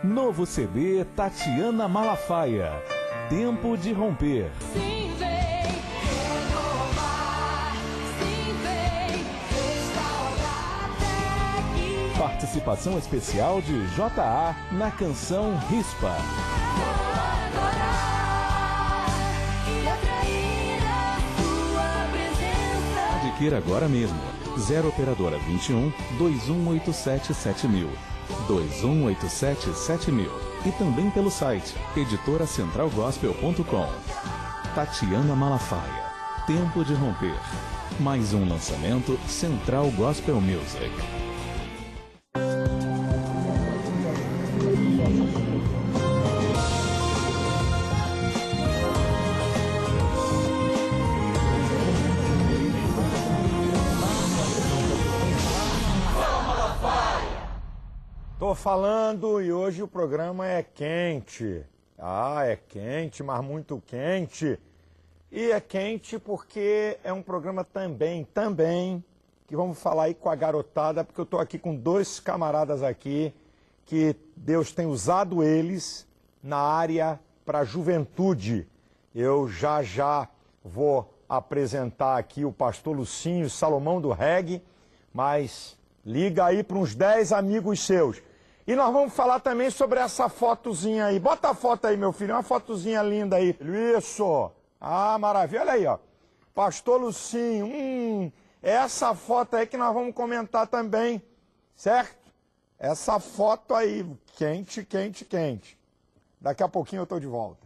Novo CD Tatiana Malafaia, Tempo de Romper. Sim, vem renovar, sim, vem restaurar até que... Participação especial de J.A. na canção Rispa. E atrair a sua presença. Adquira agora mesmo. 0 Operadora 21 2187 7000. 2187 7000 e também pelo site editoracentralgospel.com. Tatiana Malafaia, Tempo de Romper. Mais um lançamento Central Gospel Music. Tô falando e hoje o programa é quente. Ah, é quente, mas muito quente. E é quente porque é um programa também, que vamos falar aí com a garotada, porque eu tô aqui com dois camaradas aqui, que Deus tem usado eles na área para a juventude. Eu já vou apresentar aqui o pastor Lucinho Salomão do Reggae, mas liga aí para uns 10 amigos seus. E nós vamos falar também sobre essa fotozinha aí. Bota a foto aí, meu filho, uma fotozinha linda aí. Isso! Ah, maravilha. Olha aí, ó. Pastor Lucinho, essa foto aí que nós vamos comentar também, certo? Essa foto aí, quente, quente, quente. Daqui a pouquinho eu tô de volta.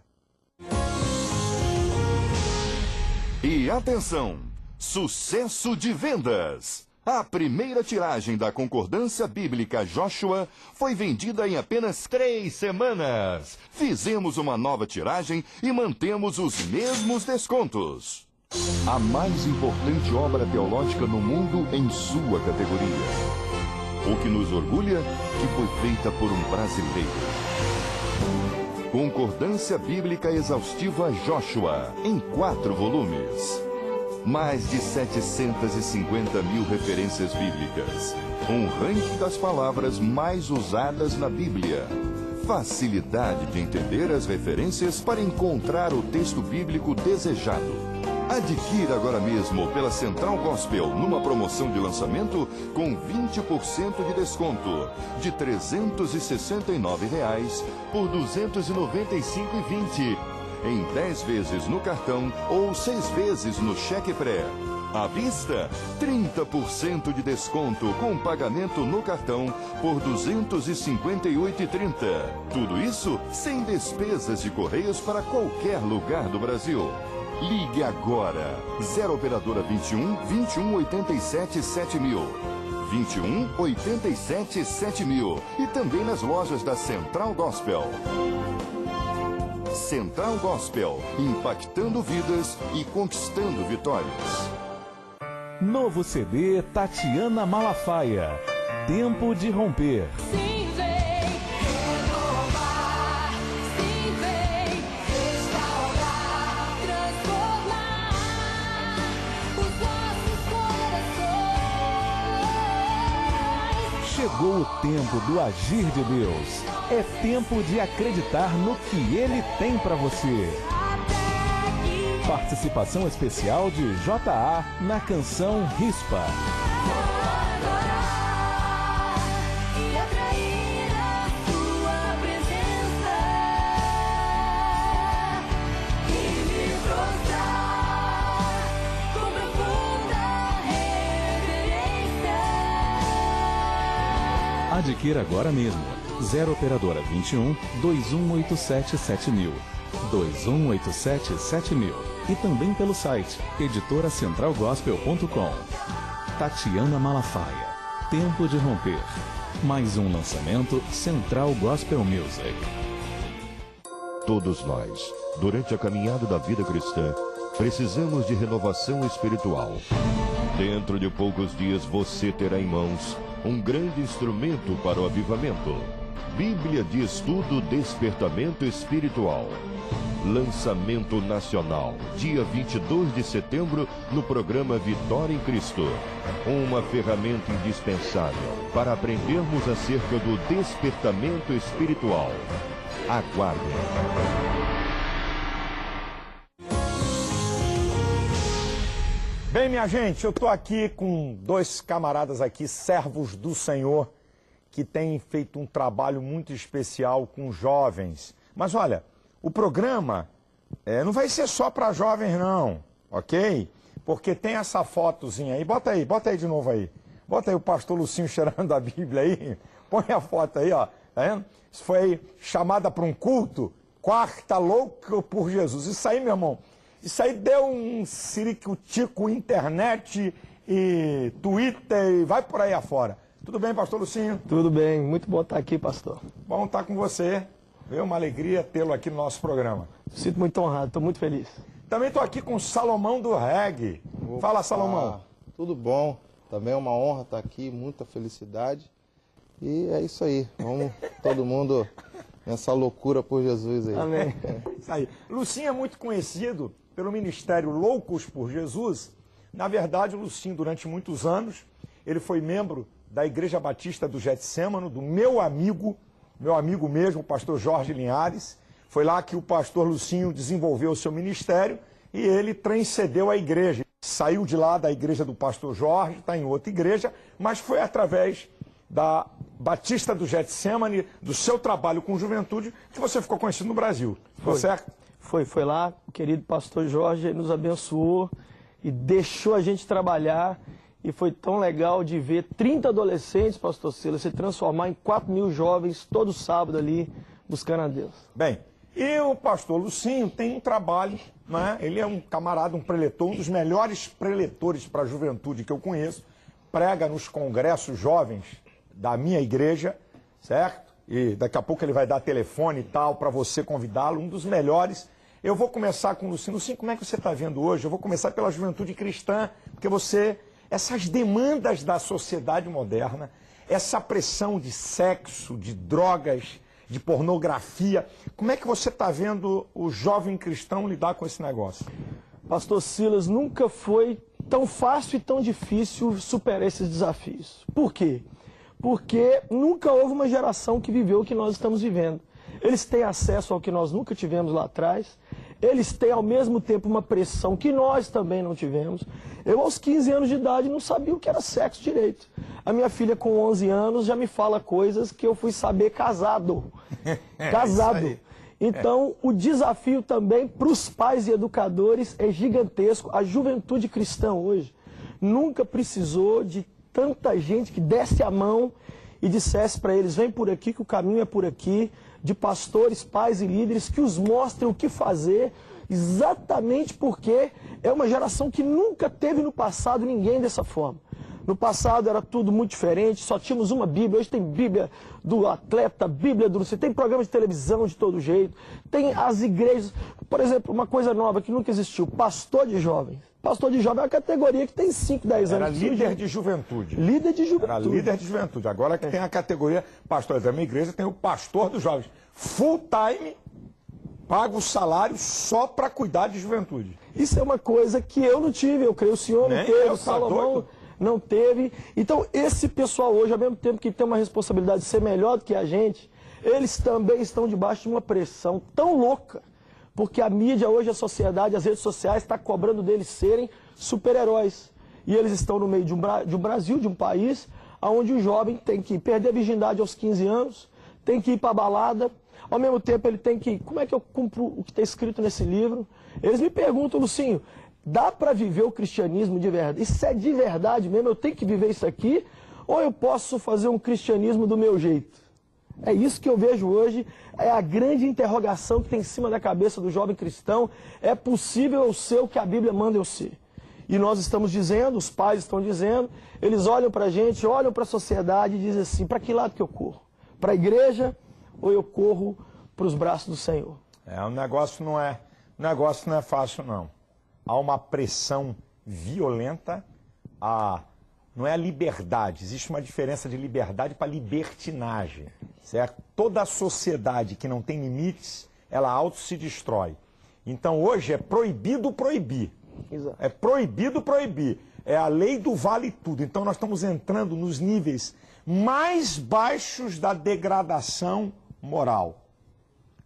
E atenção, sucesso de vendas! A primeira tiragem da Concordância Bíblica Joshua foi vendida em apenas 3 semanas. Fizemos uma nova tiragem e mantemos os mesmos descontos. A mais importante obra teológica no mundo em sua categoria. O que nos orgulha que foi feita por um brasileiro. Concordância Bíblica Exaustiva Joshua, em 4 volumes. Mais de 750 mil referências bíblicas. Um ranking das palavras mais usadas na Bíblia. Facilidade de entender as referências para encontrar o texto bíblico desejado. Adquira agora mesmo pela Central Gospel numa promoção de lançamento com 20% de desconto. De R$ 369 por R$ 295,20. Em 10 vezes no cartão ou 6 vezes no cheque pré. À vista, 30% de desconto com pagamento no cartão por R$ 258,30. Tudo isso sem despesas de correios para qualquer lugar do Brasil. Ligue agora. 0 Operadora 21 2187 7000. 21 87 7000 e também nas lojas da Central Gospel. Central Gospel, impactando vidas e conquistando vitórias. Novo CD Tatiana Malafaia, Tempo de Romper. Sim, vem renovar, sim, vem restaurar, transformar os nossos corações. Chegou o tempo do agir de Deus. É tempo de acreditar no que Ele tem para você. Participação especial de J.A. na canção Rispa. E atrair a sua presença e me prostrar com profunda reverência. Adquira agora mesmo. 0 Operadora 21 2187 7000. 2187 7000 e também pelo site editoracentralgospel.com. Tatiana Malafaia, Tempo de Romper. Mais um lançamento Central Gospel Music. Todos nós, durante a caminhada da vida cristã, precisamos de renovação espiritual. Dentro de poucos dias você terá em mãos um grande instrumento para o avivamento. Bíblia de Estudo Despertamento Espiritual. Lançamento nacional, dia 22 de setembro, no programa Vitória em Cristo. Uma ferramenta indispensável para aprendermos acerca do despertamento espiritual. Aguardem. Bem, minha gente, eu estou aqui com dois camaradas aqui, servos do Senhor, que têm feito um trabalho muito especial com jovens. Mas olha, o programa não vai ser só para jovens não, ok? Porque tem essa fotozinha aí, bota aí de novo aí. Bota aí o pastor Lucinho cheirando a Bíblia aí, põe a foto aí, ó, tá vendo? Isso foi chamada para um culto, quarta louca por Jesus. Isso aí, meu irmão, isso aí deu um ciricutico, internet e Twitter e vai por aí afora. Tudo bem, pastor Lucinho? Tudo bem, muito bom estar aqui, pastor. Bom estar com você. É uma alegria tê-lo aqui no nosso programa. Sinto muito honrado, estou muito feliz. Também estou aqui com o Salomão do Reggae. Fala, Salomão. Tudo bom, também é uma honra estar aqui, muita felicidade. E é isso aí, vamos todo mundo nessa loucura por Jesus aí. Amém. Isso aí. Lucinho é muito conhecido pelo ministério Loucos por Jesus. Na verdade, o Lucinho, durante muitos anos, ele foi membro da Igreja Batista do Getsêmano, do meu amigo mesmo, o pastor Jorge Linhares. Foi lá que o pastor Lucinho desenvolveu o seu ministério e ele transcendeu a igreja. Saiu de lá da igreja do pastor Jorge, está em outra igreja, mas foi através da Batista do Getsêmano, do seu trabalho com juventude, que você ficou conhecido no Brasil. Foi certo? Foi lá, o querido pastor Jorge nos abençoou e deixou a gente trabalhar. E foi tão legal de ver 30 adolescentes, pastor Silas, se transformar em 4.000 jovens todo sábado ali, buscando a Deus. Bem, e o pastor Lucinho tem um trabalho, né? Ele é um camarada, um preletor, um dos melhores preletores para a juventude que eu conheço. Prega nos congressos jovens da minha igreja, certo? E daqui a pouco ele vai dar telefone e tal para você convidá-lo, um dos melhores. Eu vou começar com o Lucinho. Lucinho, como é que você está vendo hoje? Eu vou começar pela juventude cristã, porque você... Essas demandas da sociedade moderna, essa pressão de sexo, de drogas, de pornografia, como é que você está vendo o jovem cristão lidar com esse negócio? Pastor Silas, nunca foi tão fácil e tão difícil superar esses desafios. Por quê? Porque nunca houve uma geração que viveu o que nós estamos vivendo. Eles têm acesso ao que nós nunca tivemos lá atrás. Eles têm, ao mesmo tempo, uma pressão que nós também não tivemos. Eu, aos 15 anos de idade, não sabia o que era sexo direito. A minha filha, com 11 anos, já me fala coisas que eu fui saber casado. Casado. Então, o desafio também para os pais e educadores é gigantesco. A juventude cristã hoje nunca precisou de tanta gente que desse a mão e dissesse para eles, vem por aqui que o caminho é por aqui, de pastores, pais e líderes que os mostrem o que fazer, exatamente porque é uma geração que nunca teve no passado ninguém dessa forma. No passado era tudo muito diferente, só tínhamos uma Bíblia, hoje tem Bíblia do atleta, Bíblia do... Você tem programa de televisão de todo jeito, tem as igrejas, por exemplo, uma coisa nova que nunca existiu, pastor de jovens. Pastor de jovem é uma categoria que tem 5, 10 anos. Era líder de juventude. Líder de juventude. Era líder de juventude. Agora que tem a categoria pastor da minha igreja, tem o pastor dos jovens. Full time, paga o salário só para cuidar de juventude. Isso é uma coisa que eu não tive, eu creio o senhor não teve, o Salomão não teve. Então esse pessoal hoje, ao mesmo tempo que tem uma responsabilidade de ser melhor do que a gente, eles também estão debaixo de uma pressão tão louca. Porque a mídia hoje, a sociedade, as redes sociais, está cobrando deles serem super-heróis. E eles estão no meio de um Brasil, de um país, onde o jovem tem que perder a virgindade aos 15 anos, tem que ir para a balada, ao mesmo tempo ele tem que... Como é que eu cumpro o que está escrito nesse livro? Eles me perguntam, Lucinho, dá para viver o cristianismo de verdade? Isso é de verdade mesmo? Eu tenho que viver isso aqui? Ou eu posso fazer um cristianismo do meu jeito? É isso que eu vejo hoje, é a grande interrogação que tem em cima da cabeça do jovem cristão. É possível eu ser o que a Bíblia manda eu ser? E nós estamos dizendo, os pais estão dizendo, eles olham para a gente, olham para a sociedade e dizem assim, para que lado que eu corro? Para a igreja ou eu corro para os braços do Senhor? O negócio não é fácil, não. Há uma pressão violenta, não é a liberdade, existe uma diferença de liberdade para libertinagem, certo? Toda a sociedade que não tem limites, ela auto se destrói. Então hoje é proibido proibir. Exato. É proibido proibir. É a lei do vale tudo. Então nós estamos entrando nos níveis mais baixos da degradação moral.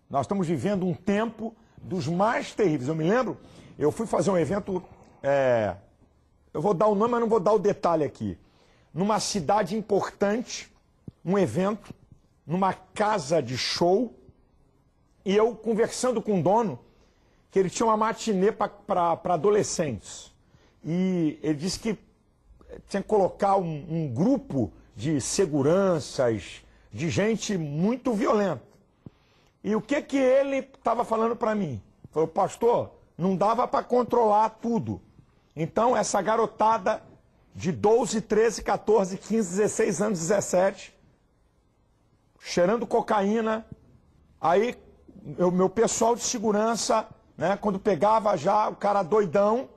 Nós estamos vivendo um tempo dos mais terríveis. Eu me lembro, eu fui fazer um evento, eu vou dar o nome, mas não vou dar o detalhe aqui. Numa cidade importante, um evento, numa casa de show, e eu conversando com o dono, que ele tinha uma matinê para adolescentes. E ele disse que tinha que colocar um grupo de seguranças, de gente muito violenta. E o que ele estava falando para mim? Falou, pastor, não dava para controlar tudo. Então, essa garotada de 12, 13, 14, 15, 16 anos, 17, cheirando cocaína, aí o meu pessoal de segurança, né, quando pegava já o cara doidão,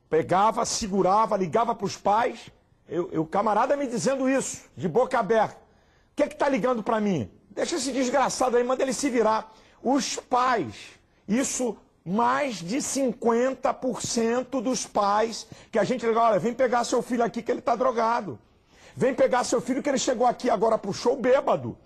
pegava, segurava, ligava para os pais, o camarada me dizendo isso, de boca aberta. O que está ligando para mim? Deixa esse desgraçado aí, manda ele se virar. Os pais, isso mais de 50% dos pais que a gente liga, olha, vem pegar seu filho aqui que ele está drogado. Vem pegar seu filho que ele chegou aqui agora pro show bêbado.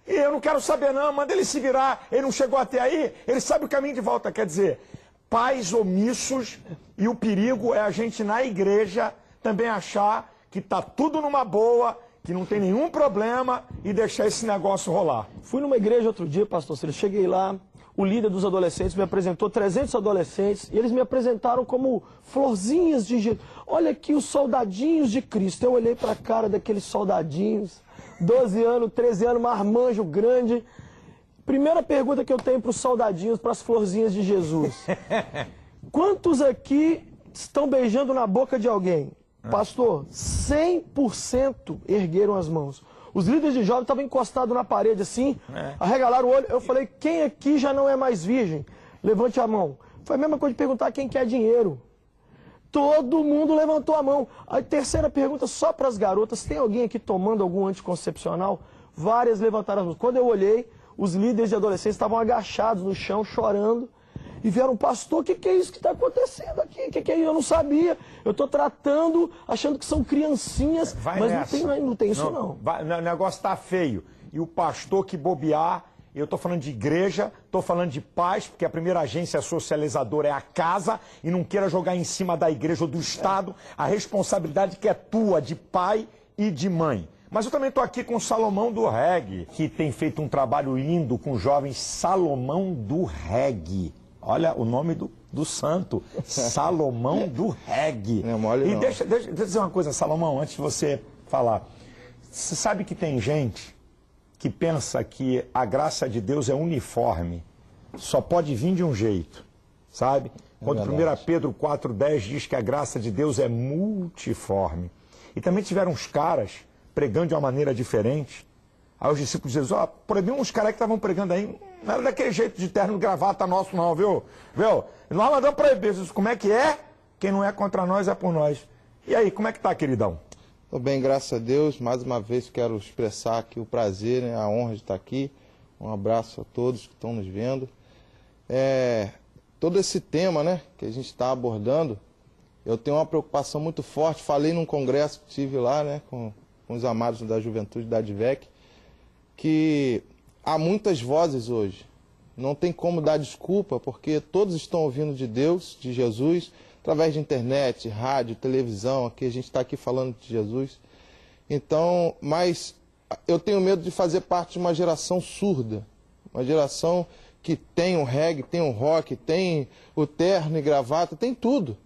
E eu não quero saber não, manda ele se virar. Ele não chegou até aí, ele sabe o caminho de volta. Quer dizer, pais omissos, e o perigo é a gente na igreja também achar que está tudo numa boa, que não tem nenhum problema e deixar esse negócio rolar. Fui numa igreja outro dia, pastor Ciro, cheguei lá, o líder dos adolescentes me apresentou 300 adolescentes e eles me apresentaram como florzinhas de Jesus. Olha aqui os soldadinhos de Cristo. Eu olhei para a cara daqueles soldadinhos, 12 anos, 13 anos, marmanjo grande. Primeira pergunta que eu tenho para os soldadinhos, para as florzinhas de Jesus. Quantos aqui estão beijando na boca de alguém? Pastor, 100% ergueram as mãos. Os líderes de jovens estavam encostados na parede assim, arregalaram o olho. Eu falei, quem aqui já não é mais virgem? Levante a mão. Foi a mesma coisa de perguntar quem quer dinheiro. Todo mundo levantou a mão. A terceira pergunta, só para as garotas, tem alguém aqui tomando algum anticoncepcional? Várias levantaram as mãos. Quando eu olhei, os líderes de adolescentes estavam agachados no chão, chorando. E vieram, pastor, o que é isso que está acontecendo aqui? O que é isso? Eu não sabia. Eu estou tratando, achando que são criancinhas, mas não tem isso não. O negócio está feio. E o pastor que bobear, eu estou falando de igreja, estou falando de pais, porque a primeira agência socializadora é a casa, e não queira jogar em cima da igreja ou do Estado a responsabilidade que é tua, de pai e de mãe. Mas eu também estou aqui com o Salomão do Reggae, que tem feito um trabalho lindo com jovens. Salomão do Reggae. Olha o nome do santo, Salomão do Reggae. Não é mole, e não. deixa eu dizer uma coisa, Salomão, antes de você falar. Você sabe que tem gente que pensa que a graça de Deus é uniforme, só pode vir de um jeito, sabe? Quando 1 Pedro 4,10 diz que a graça de Deus é multiforme. E também tiveram uns caras pregando de uma maneira diferente. Aí os discípulos dizem, proibiam uns caras que estavam pregando aí, não era daquele jeito de terno e gravata nosso não, viu? Nós mandamos proibir. Como é que é? Quem não é contra nós é por nós. E aí, como é que tá, queridão? Tô bem, graças a Deus. Mais uma vez quero expressar aqui o prazer, né, a honra de estar aqui. Um abraço a todos que estão nos vendo. Todo esse tema, né, que a gente está abordando, eu tenho uma preocupação muito forte. Falei num congresso que tive lá, né, com os amados da juventude da ADVEC, que há muitas vozes hoje. Não tem como dar desculpa, porque todos estão ouvindo de Deus, de Jesus, através de internet, rádio, televisão. Aqui a gente está aqui falando de Jesus. Então, mas eu tenho medo de fazer parte de uma geração surda, uma geração que tem o reggae, tem o rock, tem o terno e gravata, tem tudo,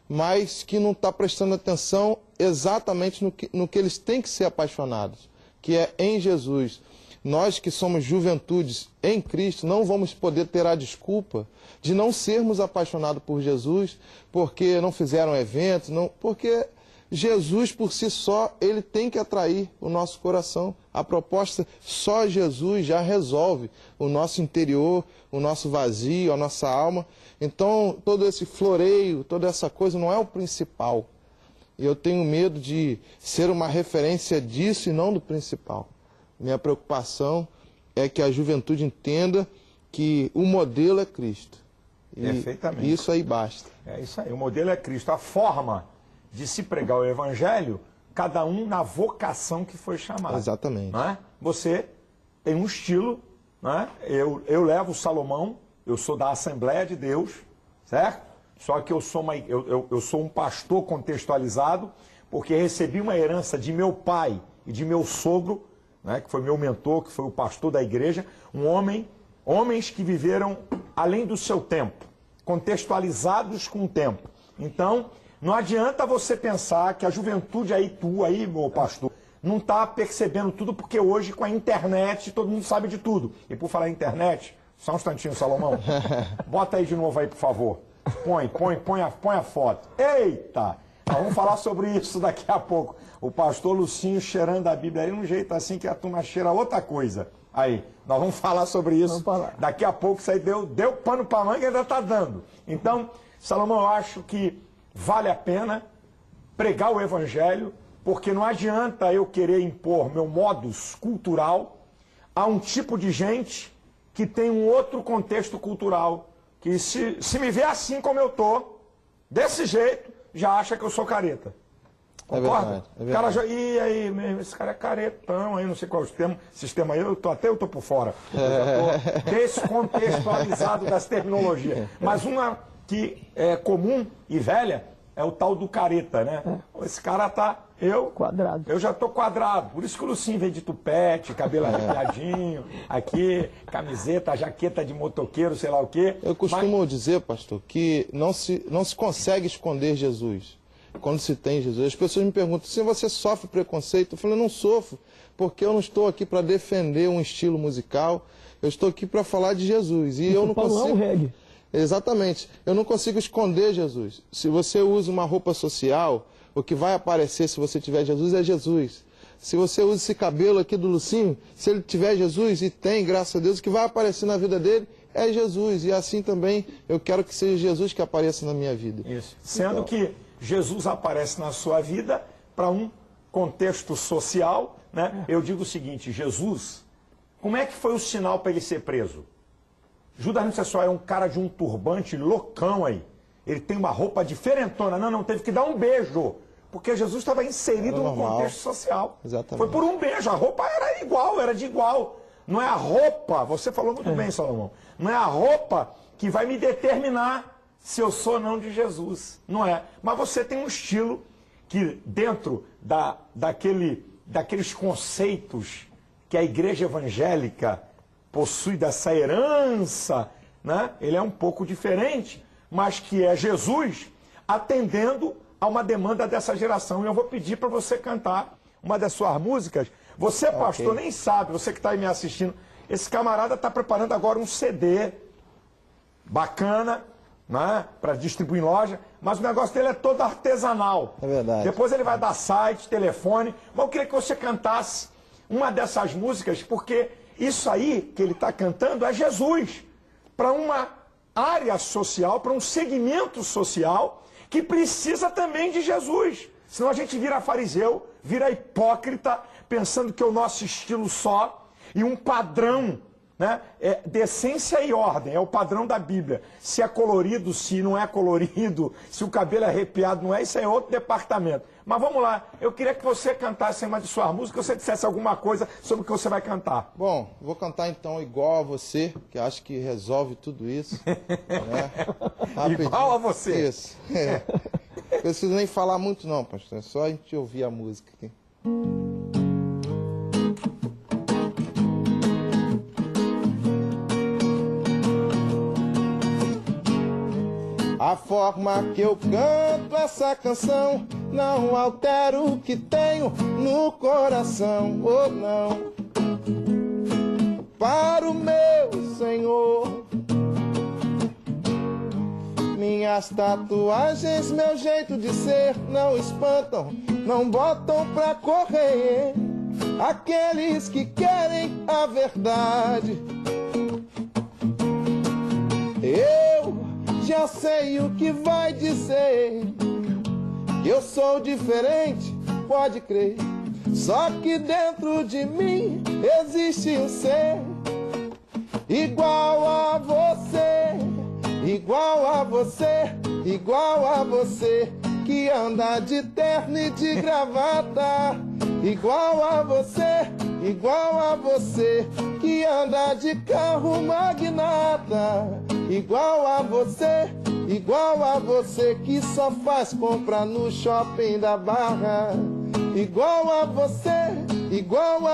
mas que não está prestando atenção exatamente no que eles têm que ser apaixonados, que é em Jesus. Nós que somos juventudes em Cristo não vamos poder ter a desculpa de não sermos apaixonados por Jesus, porque não fizeram eventos, porque Jesus por si só, ele tem que atrair o nosso coração. A proposta, só Jesus já resolve o nosso interior, o nosso vazio, a nossa alma. Então, todo esse floreio, toda essa coisa não é o principal. E eu tenho medo de ser uma referência disso e não do principal. Minha preocupação é que a juventude entenda que o modelo é Cristo. Perfeitamente. Isso aí basta. É isso aí, o modelo é Cristo. A forma de se pregar o evangelho, cada um na vocação que foi chamado. Exatamente. Não é? Você tem um estilo, não é? Eu levo o Salomão, eu sou da Assembleia de Deus, certo? Só que eu sou um pastor contextualizado, porque recebi uma herança de meu pai e de meu sogro, né, que foi meu mentor, que foi o pastor da igreja, homens que viveram além do seu tempo, contextualizados com o tempo. Então, não adianta você pensar que a juventude meu pastor, não está percebendo tudo, porque hoje com a internet todo mundo sabe de tudo. E por falar em internet, só um instantinho, Salomão, bota aí de novo aí, por favor. Põe a foto. Eita! Nós vamos falar sobre isso daqui a pouco. O pastor Lucinho cheirando a Bíblia aí, um jeito assim que a turma cheira outra coisa. Aí, nós vamos falar sobre isso. Daqui a pouco isso aí deu pano para manga e ainda está dando. Então, Salomão, eu acho que vale a pena pregar o evangelho, porque não adianta eu querer impor meu modus cultural a um tipo de gente que tem um outro contexto cultural, que se me vê assim como eu tô, desse jeito, já acha que eu sou careta. Concorda? É verdade. O cara já, e aí, esse cara é caretão, aí não sei qual é o sistema aí, eu tô por fora. Eu já tô descontextualizado das terminologias. Mas uma que é comum e velha é o tal do careta, né? Esse cara tá... Quadrado. Eu já tô quadrado. Por isso que o Lucinho vem de tupete, cabelo arrepiadinho, aqui, camiseta, jaqueta de motoqueiro, sei lá o quê. Eu costumo dizer, pastor, que não se consegue esconder Jesus quando se tem Jesus. As pessoas me perguntam, se você sofre preconceito? Eu falo, eu não sofro, porque eu não estou aqui para defender um estilo musical, eu estou aqui para falar de Jesus. E eu não consigo... Não é um reggae. Exatamente. Eu não consigo esconder Jesus. Se você usa uma roupa social, o que vai aparecer se você tiver Jesus é Jesus. Se você usa esse cabelo aqui do Lucinho, se ele tiver Jesus, e tem, graças a Deus, o que vai aparecer na vida dele é Jesus. E assim também eu quero que seja Jesus que apareça na minha vida. Isso. Sendo que Jesus aparece na sua vida para um contexto social, né? Eu digo o seguinte, Jesus, como é que foi o sinal para ele ser preso? Judas não só é um cara de um turbante loucão aí. Ele tem uma roupa diferentona. Não, teve que dar um beijo. Porque Jesus estava inserido no contexto social. Exatamente. Foi por um beijo. A roupa era igual, era de igual. Não é a roupa, você falou muito bem, Salomão, não é a roupa que vai me determinar se eu sou ou não de Jesus. Não é. Mas você tem um estilo que dentro daqueles conceitos que a igreja evangélica possui dessa herança, né? Ele é um pouco diferente, mas que é Jesus atendendo a uma demanda dessa geração. E eu vou pedir para você cantar uma das suas músicas. Você, pastor, nem sabe, você que está aí me assistindo, esse camarada está preparando agora um CD bacana, né, para distribuir em loja, mas o negócio dele é todo artesanal. É verdade. Depois ele vai dar site, telefone, mas eu queria que você cantasse uma dessas músicas, porque isso aí que ele está cantando é Jesus, para uma área social, para um segmento social que precisa também de Jesus. Senão a gente vira fariseu, vira hipócrita, pensando que é o nosso estilo só e um padrão, né, é decência e ordem, é o padrão da Bíblia. Se é colorido, se não é colorido, se o cabelo é arrepiado, não é, isso é outro departamento. Mas vamos lá, eu queria que você cantasse uma de suas músicas, você dissesse alguma coisa sobre o que você vai cantar. Bom, vou cantar então igual a você, que acho que resolve tudo isso. Né? Igual a você. Isso. É. Não preciso nem falar muito não, pastor, é só a gente ouvir a música aqui. A forma que eu canto essa canção não altera o que tenho no coração, oh não. Para o meu Senhor, minhas tatuagens, meu jeito de ser não espantam, não botam pra correr aqueles que querem a verdade. Eu já sei o que vai dizer, que eu sou diferente, pode crer. Só que dentro de mim existe um ser igual a você, igual a você, que anda de terno e de gravata, igual a você, que anda de carro magnata, igual a você, que só faz compra no shopping da Barra, igual a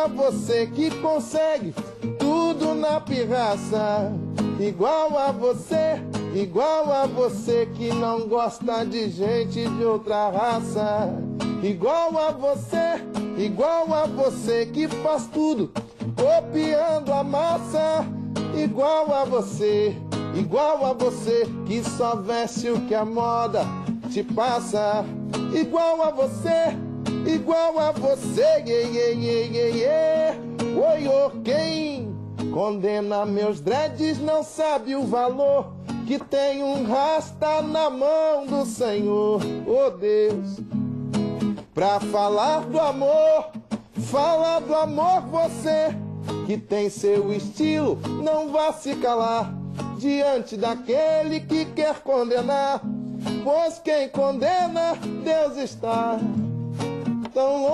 você, que consegue tudo na pirraça, igual a você, que não gosta de gente de outra raça, igual a você, que faz tudo copiando a massa, igual a você, que só veste o que a moda te passa, igual a você, oi, quem condena meus dreads não sabe o valor que tem um rasta na mão do Senhor, oh Deus. Pra falar do amor, você que tem seu estilo, não vá se calar diante daquele que quer condenar, pois quem condena, Deus está tão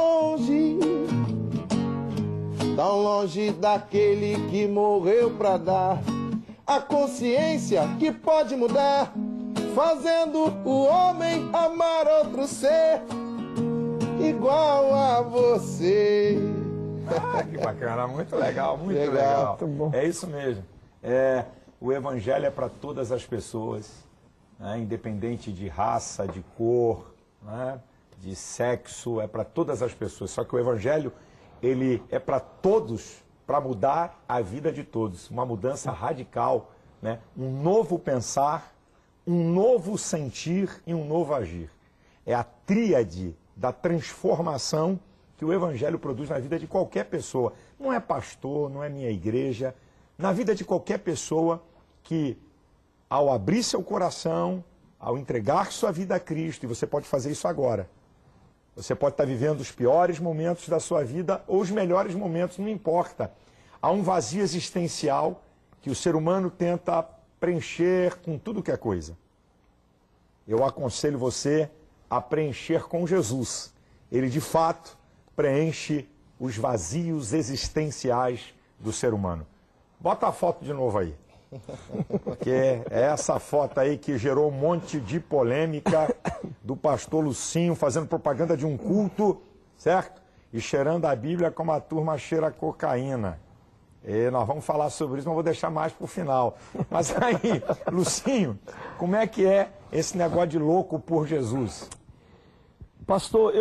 longe daquele que morreu pra dar a consciência que pode mudar, fazendo o homem amar outro ser igual a você. Ah, que bacana, muito legal, muito legal. Muito bom. É isso mesmo. O evangelho é para todas as pessoas, né? Independente de raça, de cor, né? De sexo, é para todas as pessoas. Só que o evangelho, ele é para todos, para mudar a vida de todos. Uma mudança radical, né? Um novo pensar, um novo sentir e um novo agir. É a tríade da transformação que o evangelho produz na vida de qualquer pessoa. Não é pastor, não é minha igreja. Na vida de qualquer pessoa que, ao abrir seu coração, ao entregar sua vida a Cristo, e você pode fazer isso agora. Você pode estar vivendo os piores momentos da sua vida ou os melhores momentos, não importa. Há um vazio existencial que o ser humano tenta preencher com tudo que é coisa. Eu aconselho você a preencher com Jesus. Ele, de fato, preenche os vazios existenciais do ser humano. Bota a foto de novo aí. Porque é essa foto aí que gerou um monte de polêmica do pastor Lucinho fazendo propaganda de um culto, certo? E cheirando a Bíblia como a turma cheira a cocaína. E nós vamos falar sobre isso, mas vou deixar mais para o final. Mas aí, Lucinho, como é que é esse negócio de louco por Jesus? Pastor,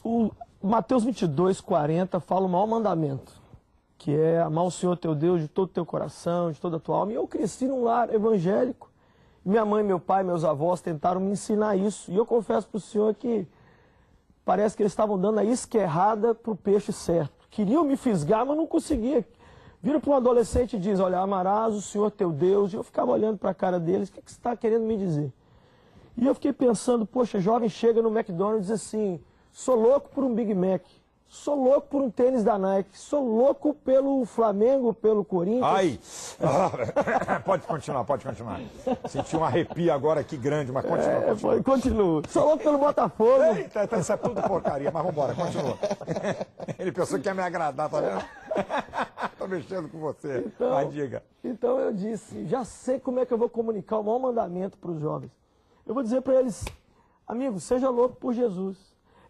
o Mateus 22, 40 fala o maior mandamento, que é amar o Senhor teu Deus de todo o teu coração, de toda a tua alma. E eu cresci num lar evangélico. Minha mãe, meu pai, meus avós tentaram me ensinar isso. E eu confesso para o Senhor que parece que eles estavam dando a isca errada para o peixe certo. Queriam me fisgar, mas não conseguia. Vira para um adolescente e diz, olha, amarás o Senhor teu Deus. E eu ficava olhando para a cara deles, o que você está querendo me dizer? E eu fiquei pensando, poxa, jovem chega no McDonald's e diz assim, sou louco por um Big Mac. Sou louco por um tênis da Nike. Sou louco pelo Flamengo, pelo Corinthians. Ai! Pode continuar. Senti um arrepio agora aqui grande, mas continua. Continua. Sou louco pelo Botafogo. Eita, isso é tudo porcaria, mas vambora, continua. Ele pensou que ia me agradar, tá vendo? Tô mexendo com você, mas diga. Então eu disse, já sei como é que eu vou comunicar o maior mandamento para os jovens. Eu vou dizer para eles, amigo, seja louco por Jesus.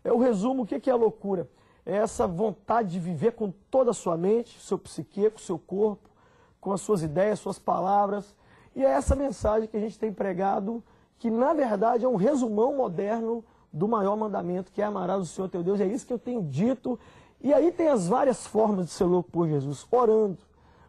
É o resumo, o que é a loucura? É essa vontade de viver com toda a sua mente, seu psique, com o seu corpo, com as suas ideias, suas palavras. E é essa mensagem que a gente tem pregado, que na verdade é um resumão moderno do maior mandamento, que é amarás o Senhor teu Deus. É isso que eu tenho dito. E aí tem as várias formas de ser louco por Jesus. Orando,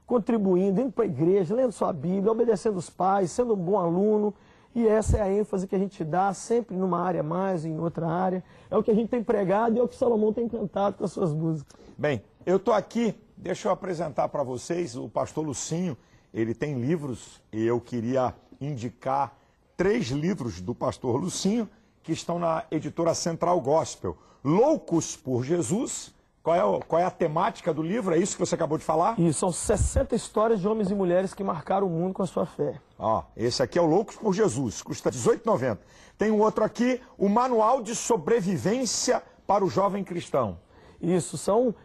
contribuindo, indo para a igreja, lendo sua Bíblia, obedecendo os pais, sendo um bom aluno. E essa é a ênfase que a gente dá, sempre numa área mais, em outra área. É o que a gente tem pregado e é o que Salomão tem cantado com as suas músicas. Bem, eu estou aqui, deixa eu apresentar para vocês o pastor Lucinho. Ele tem livros e eu queria indicar 3 livros do pastor Lucinho que estão na editora Central Gospel. Loucos por Jesus, Qual é a temática do livro? É isso que você acabou de falar? E são 60 histórias de homens e mulheres que marcaram o mundo com a sua fé. Ó, esse aqui é o Loucos por Jesus, custa R$18,90. Tem um outro aqui, o Manual de Sobrevivência para o Jovem Cristão. Isso,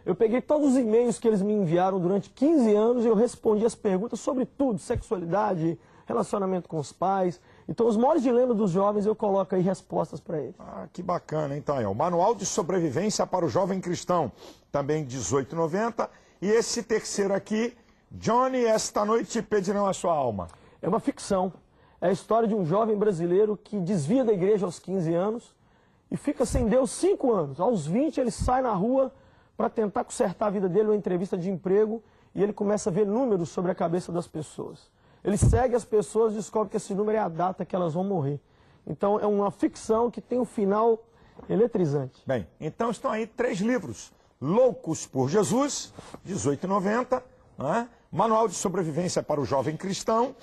eu peguei todos os e-mails que eles me enviaram durante 15 anos e eu respondi as perguntas sobre tudo, sexualidade, relacionamento com os pais. Então, os maiores dilemas dos jovens, eu coloco aí respostas para eles. Ah, que bacana, então. É o Manual de Sobrevivência para o Jovem Cristão, também R$18,90. E esse terceiro aqui, Johnny, esta noite pedirão a sua alma. É uma ficção. É a história de um jovem brasileiro que desvia da igreja aos 15 anos e fica sem Deus 5 anos. Aos 20, ele sai na rua para tentar consertar a vida dele, uma entrevista de emprego, e ele começa a ver números sobre a cabeça das pessoas. Ele segue as pessoas e descobre que esse número é a data que elas vão morrer. Então, é uma ficção que tem um final eletrizante. Bem, então estão aí 3 livros. Loucos por Jesus, R$18,90. Né? Manual de Sobrevivência para o Jovem Cristão,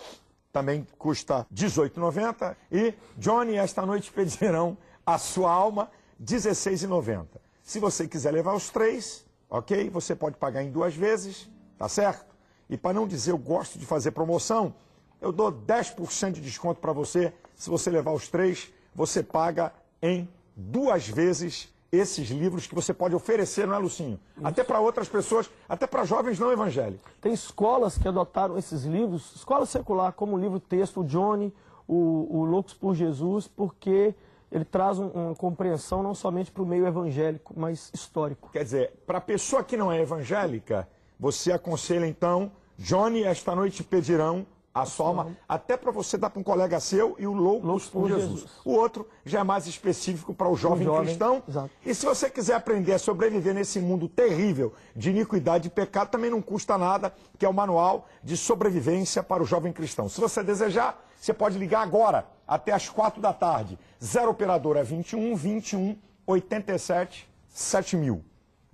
também custa R$18,90. E Johnny, esta noite pedirão a sua alma, R$16,90. Se você quiser levar os 3, ok? Você pode pagar em 2 vezes, tá certo? E para não dizer eu gosto de fazer promoção, eu dou 10% de desconto para você. Se você levar os 3, você paga em 2 vezes esses livros que você pode oferecer, não é, Lucinho? Isso. Até para outras pessoas, até para jovens não evangélicos. Tem escolas que adotaram esses livros, escola secular, como o livro-texto, o Johnny, o Loucos por Jesus, porque ele traz uma compreensão não somente para o meio evangélico, mas histórico. Quer dizer, para a pessoa que não é evangélica, você aconselha, então, Johnny, esta noite pedirão a sua alma, até para você dar para um colega seu, e o Loucos por Jesus. O outro já é mais específico para o jovem cristão. Exato. E se você quiser aprender a sobreviver nesse mundo terrível de iniquidade e pecado, também não custa nada, que é o Manual de Sobrevivência para o Jovem Cristão. Se você desejar, você pode ligar agora, até às 4 da tarde. 0 operadora 21 21 87 7000.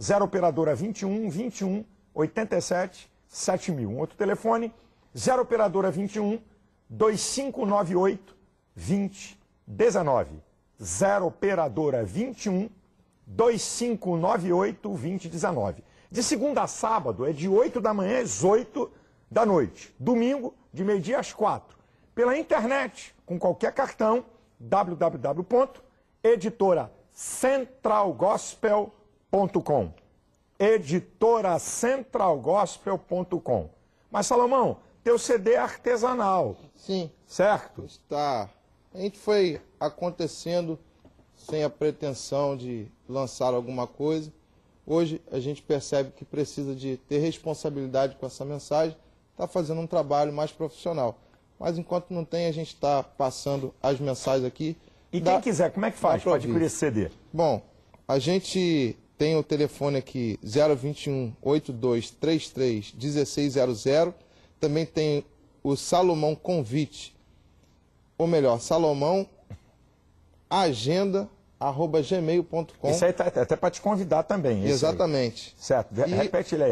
0 operadora 21 21 87 7000. Um outro telefone, 0 operadora 21 2598 2019. 0 operadora 21 2598 2019. De segunda a sábado é de 8 da manhã às 8 da noite. Domingo, de meio-dia às 4. Pela internet, com qualquer cartão, www.editoracentralgospel.com. editoracentralgospel.com. Mas, Salomão, teu CD é artesanal. Sim. Certo? Está. A gente foi acontecendo sem a pretensão de lançar alguma coisa. Hoje a gente percebe que precisa de ter responsabilidade com essa mensagem, está fazendo um trabalho mais profissional. Mas enquanto não tem, a gente está passando as mensagens aqui. E quem quiser, como é que faz para adquirir esse CD? Bom, a gente tem o telefone aqui 021 8233 1600. Também tem o Salomão Convite, ou melhor, Salomão agenda@gmail.com. Isso aí tá até para te convidar também. Exatamente. Certo, repete ele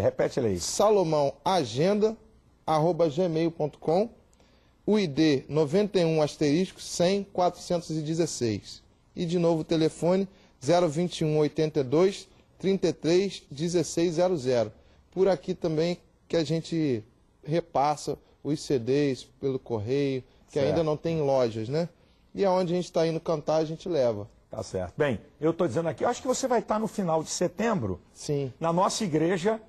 aí. Salomão agenda@gmail.com. O ID 91 asterisco 100 416. E de novo o telefone 021 82 33 1600. Por aqui também que a gente repassa os CDs pelo correio, que certo. Ainda não tem em lojas, né? E aonde a gente está indo cantar, a gente leva. Tá certo. Bem, eu estou dizendo aqui, eu acho que você vai estar no final de setembro. Sim. Na nossa igreja,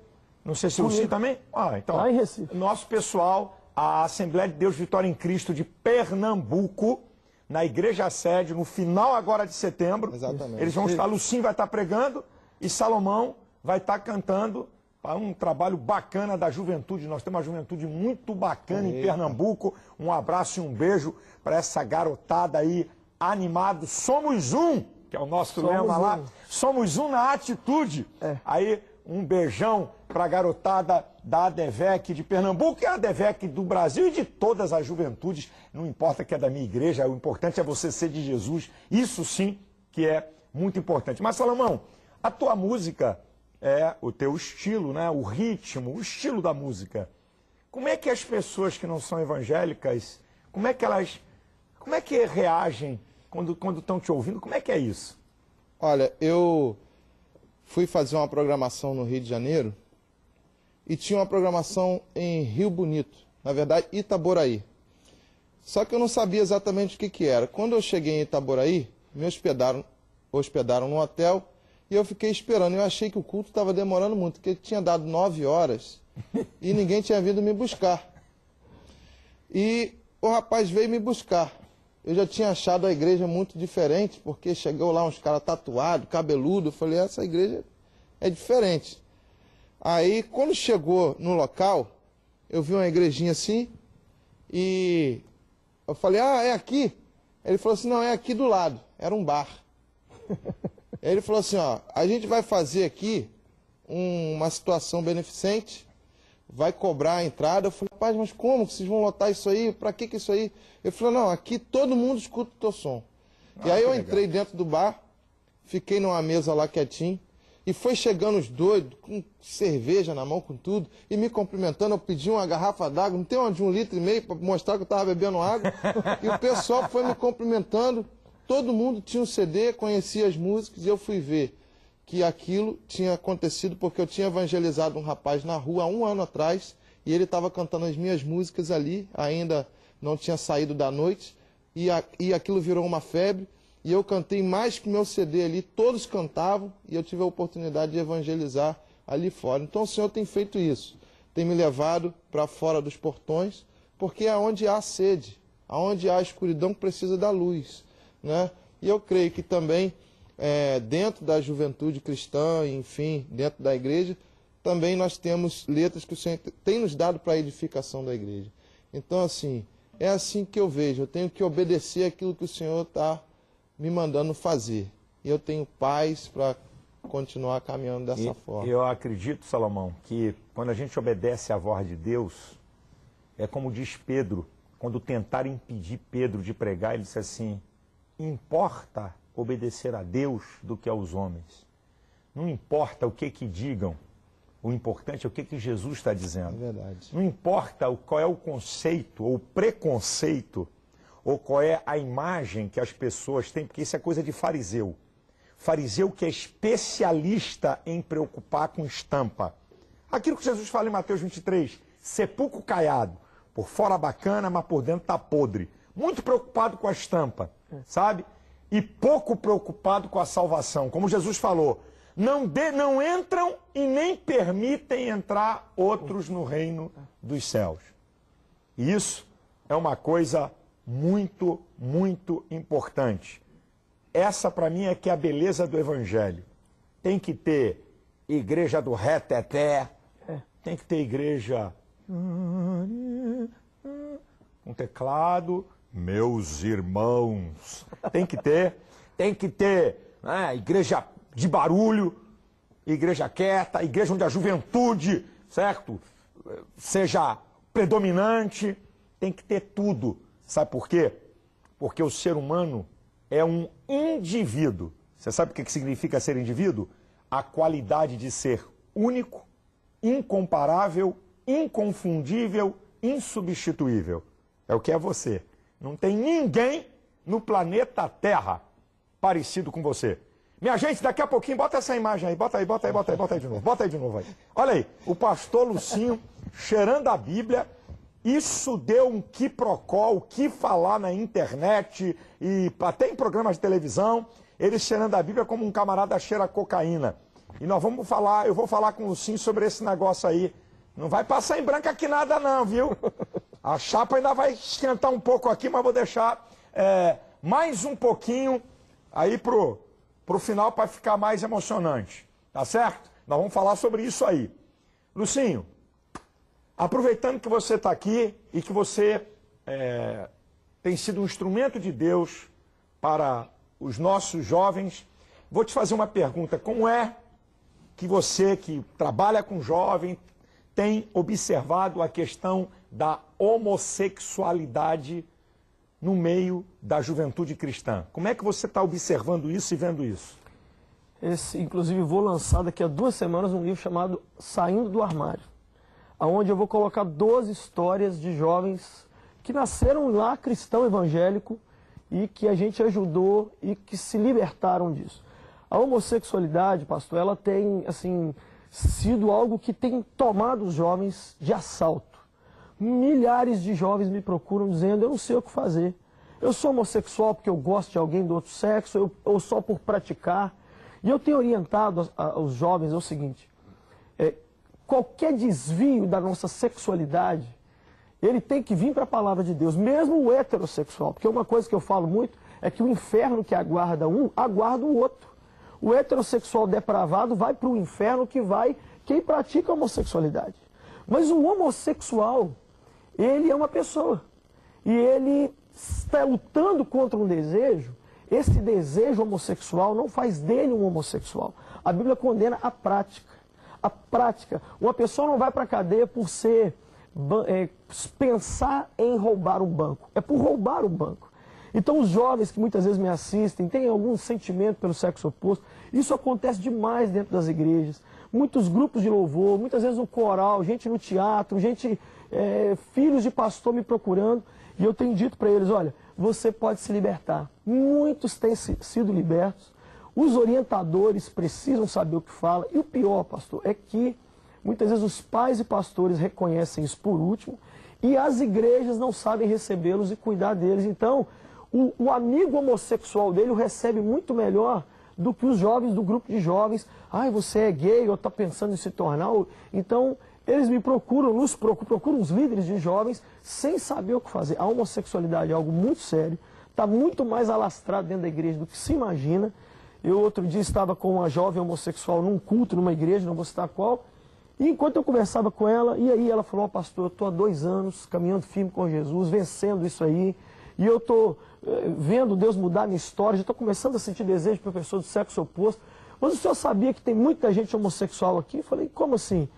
não sei se o Lucinho também. Então, lá em Recife. Nosso pessoal, a Assembleia de Deus Vitória em Cristo de Pernambuco, na igreja sede, no final agora de setembro. Exatamente. Eles vão estar, Lucinho vai estar pregando e Salomão vai estar cantando para um trabalho bacana da juventude. Nós temos uma juventude muito bacana em Pernambuco. Um abraço e um beijo para essa garotada aí, animado. Somos um, que é o nosso lema lá. Somos um na atitude. Aí, um beijão para a garotada da ADVEC de Pernambuco e a ADVEC do Brasil e de todas as juventudes. Não importa que é da minha igreja, o importante é você ser de Jesus. Isso sim que é muito importante. Mas, Salomão, a tua música é o teu estilo, né? O ritmo, o estilo da música. Como é que as pessoas que não são evangélicas, como é que reagem quando estão te ouvindo? Como é que é isso? Olha, eu fui fazer uma programação no Rio de Janeiro e tinha uma programação em Rio Bonito, na verdade Itaboraí. Só que eu não sabia exatamente o que era. Quando eu cheguei em Itaboraí, me hospedaram no hotel e eu fiquei esperando. Eu achei que o culto estava demorando muito, porque tinha dado 9 horas e ninguém tinha vindo me buscar. E o rapaz veio me buscar. Eu já tinha achado a igreja muito diferente, porque chegou lá uns caras tatuados, cabeludo. Eu falei, essa igreja é diferente. Aí, quando chegou no local, eu vi uma igrejinha assim e eu falei, é aqui? Ele falou assim, não, é aqui do lado. Era um bar. Aí ele falou assim, a gente vai fazer aqui uma situação beneficente, vai cobrar a entrada. Eu falei, rapaz, mas como que vocês vão lotar isso aí? Pra que isso aí? Ele falou, não, aqui todo mundo escuta o teu som. E aí eu entrei dentro do bar, fiquei numa mesa lá quietinho, e foi chegando os doidos, com cerveja na mão, com tudo, e me cumprimentando. Eu pedi uma garrafa d'água, não tem uma de 1,5 litros, para mostrar que eu estava bebendo água. E o pessoal foi me cumprimentando, todo mundo tinha um CD, conhecia as músicas, e eu fui ver que aquilo tinha acontecido porque eu tinha evangelizado um rapaz na rua há 1 ano atrás, e ele estava cantando as minhas músicas ali, ainda não tinha saído da noite, e aquilo virou uma febre, e eu cantei mais que meu CD ali, todos cantavam, e eu tive a oportunidade de evangelizar ali fora. Então o Senhor tem feito isso, tem me levado para fora dos portões, porque é onde há sede, aonde há escuridão que precisa da luz, né? E eu creio que também, dentro da juventude cristã, enfim, dentro da igreja, também nós temos letras que o Senhor tem nos dado para a edificação da igreja. Então, assim, é assim que eu vejo, eu tenho que obedecer aquilo que o Senhor está me mandando fazer. E eu tenho paz para continuar caminhando dessa forma. Eu acredito, Salomão, que quando a gente obedece à voz de Deus, é como diz Pedro, quando tentaram impedir Pedro de pregar, ele disse assim, importa obedecer a Deus do que aos homens. Não importa o que digam, o importante é o que Jesus está dizendo. É verdade. Não importa qual é o conceito ou o preconceito ou qual é a imagem que as pessoas têm, porque isso é coisa de fariseu. Fariseu que é especialista em preocupar com estampa. Aquilo que Jesus fala em Mateus 23, sepulcro caiado, por fora bacana, mas por dentro está podre. Muito preocupado com a estampa, sabe? E pouco preocupado com a salvação. Como Jesus falou, não entram e nem permitem entrar outros no reino dos céus. E isso é uma coisa muito, muito importante. Essa, para mim, é que é a beleza do Evangelho. Tem que ter igreja do reteté, tem que ter igreja com teclado, meus irmãos. Tem que ter igreja de barulho, igreja quieta, igreja onde a juventude, certo, seja predominante. Tem que ter tudo. Sabe por quê? Porque o ser humano é um indivíduo. Você sabe o que significa ser indivíduo? A qualidade de ser único, incomparável, inconfundível, insubstituível. É o que é você. Não tem ninguém no planeta Terra parecido com você. Minha gente, daqui a pouquinho, bota essa imagem aí, bota aí de novo aí. Olha aí, o pastor Lucinho cheirando a Bíblia. Isso deu um quiprocó, o que falar na internet e até em programas de televisão, ele cheirando a Bíblia como um camarada cheira cocaína. E nós vamos falar, eu vou falar com o Lucinho sobre esse negócio aí. Não vai passar em branco aqui nada não, viu? A chapa ainda vai esquentar um pouco aqui, mas vou deixar mais um pouquinho aí pro final para ficar mais emocionante. Tá certo? Nós vamos falar sobre isso aí. Lucinho, aproveitando que você está aqui e que você tem sido um instrumento de Deus para os nossos jovens, vou te fazer uma pergunta. Como é que você, que trabalha com jovem, tem observado a questão da homossexualidade no meio da juventude cristã? Como é que você está observando isso e vendo isso? Inclusive, vou lançar daqui a 2 semanas um livro chamado Saindo do Armário, onde eu vou colocar 12 histórias de jovens que nasceram lá cristão evangélico e que a gente ajudou e que se libertaram disso. A homossexualidade, pastor, ela tem, assim, sido algo que tem tomado os jovens de assalto. Milhares de jovens me procuram dizendo, eu não sei o que fazer. Eu sou homossexual porque eu gosto de alguém do outro sexo, ou só por praticar. E eu tenho orientado aos jovens o seguinte, qualquer desvio da nossa sexualidade, ele tem que vir para a palavra de Deus, mesmo o heterossexual. Porque uma coisa que eu falo muito é que o inferno que aguarda um, aguarda o outro. O heterossexual depravado vai para o inferno que vai quem pratica a homossexualidade. Mas o homossexual, ele é uma pessoa. E ele está lutando contra um desejo. Esse desejo homossexual não faz dele um homossexual. A Bíblia condena a prática. A prática. Uma pessoa não vai para a cadeia por pensar em roubar um banco. É por roubar um banco. Então os jovens que muitas vezes me assistem têm algum sentimento pelo sexo oposto. Isso acontece demais dentro das igrejas. Muitos grupos de louvor, muitas vezes no coral, gente no teatro, filhos de pastor me procurando. E eu tenho dito para eles, olha, você pode se libertar. Muitos têm sido libertos. Os orientadores precisam saber o que fala. E o pior, pastor, é que muitas vezes os pais e pastores reconhecem isso por último e as igrejas não sabem recebê-los e cuidar deles. Então, o amigo homossexual dele o recebe muito melhor do que os jovens do grupo de jovens. Ai, você é gay ou está pensando em se tornar. Então, eles me procuram, procuram os líderes de jovens sem saber o que fazer. A homossexualidade é algo muito sério, está muito mais alastrado dentro da igreja do que se imagina. Eu outro dia estava com uma jovem homossexual num culto, numa igreja, não vou citar qual, e enquanto eu conversava com ela, e aí ela falou, pastor, eu estou há 2 anos caminhando firme com Jesus, vencendo isso aí, e eu estou vendo Deus mudar a minha história, já estou começando a sentir desejo por pessoas do sexo oposto, mas o senhor sabia que tem muita gente homossexual aqui? Eu falei, como assim?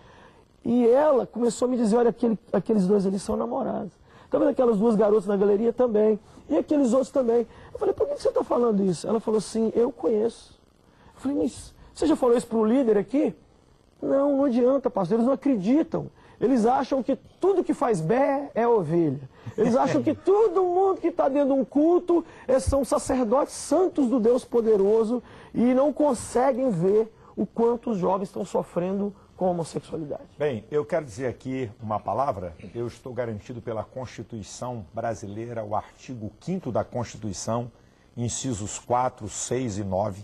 E ela começou a me dizer, olha, aqueles 2 ali são namorados. Estava vendo aquelas 2 garotas na galeria também, e aqueles outros também. Eu falei, por que você está falando isso? Ela falou assim, eu conheço. Eu falei, mas você já falou isso para o líder aqui? Não adianta, pastor, eles não acreditam. Eles acham que tudo que faz bé é ovelha. Eles acham que todo mundo que está dentro de um culto são sacerdotes santos do Deus poderoso e não conseguem ver o quanto os jovens estão sofrendo com a homossexualidade. Bem, eu quero dizer aqui uma palavra. Eu estou garantido pela Constituição brasileira, o artigo 5º da Constituição, incisos 4, 6 e 9.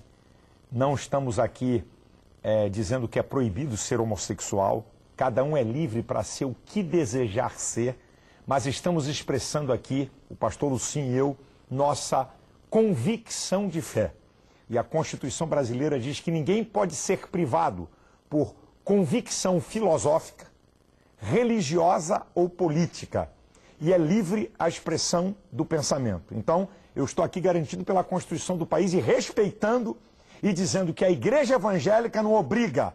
Não estamos aqui dizendo que é proibido ser homossexual. Cada um é livre para ser o que desejar ser, mas estamos expressando aqui, o pastor Lucim e eu, nossa convicção de fé. E a Constituição brasileira diz que ninguém pode ser privado por convicção filosófica, religiosa ou política. E é livre a expressão do pensamento. Então, eu estou aqui garantido pela Constituição do país e respeitando e dizendo que a igreja evangélica não obriga,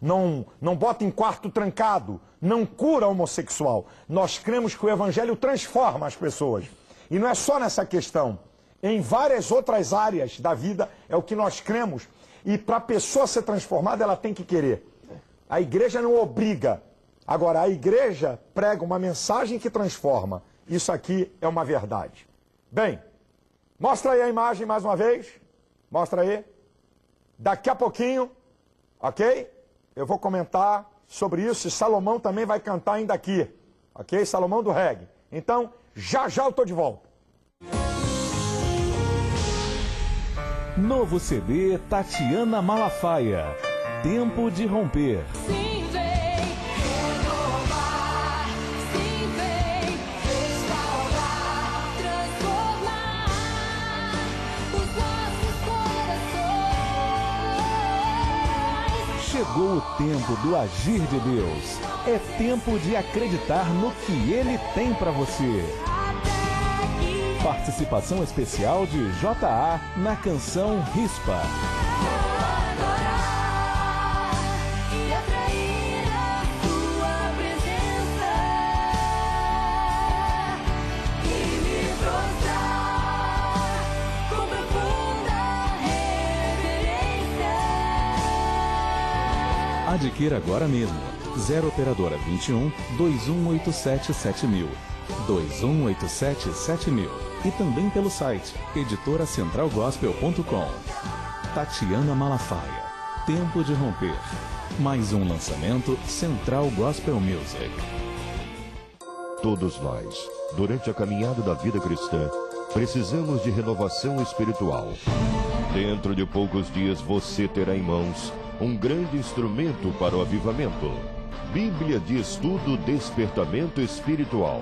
não bota em quarto trancado, não cura homossexual. Nós cremos que o evangelho transforma as pessoas. E não é só nessa questão. Em várias outras áreas da vida é o que nós cremos. E para a pessoa ser transformada, ela tem que querer. A igreja não obriga. Agora, a igreja prega uma mensagem que transforma. Isso aqui é uma verdade. Bem, mostra aí a imagem mais uma vez. Mostra aí. Daqui a pouquinho, ok? Eu vou comentar sobre isso e Salomão também vai cantar ainda aqui. Ok? Salomão do reggae. Então, já eu estou de volta. Novo CD Tatiana Malafaia. Tempo de romper. Sim, vem renovar, sim, vem restaurar, transformar os nossos corações. Chegou o tempo do agir de Deus. É tempo de acreditar no que Ele tem para você. Até que Participação especial de J.A. na canção Rispa. adorar e atrair a tua presença e me prostrar com profunda reverência. Adquira agora mesmo. 0 Operadora 21 2187 7000. 2187 7000. E também pelo site editoracentralgospel.com. Tatiana Malafaia, Tempo de Romper. Mais um lançamento Central Gospel Music. Todos nós, durante a caminhada da vida cristã, precisamos de renovação espiritual. Dentro de poucos dias você terá em mãos um grande instrumento para o avivamento. Bíblia de Estudo Despertamento Espiritual.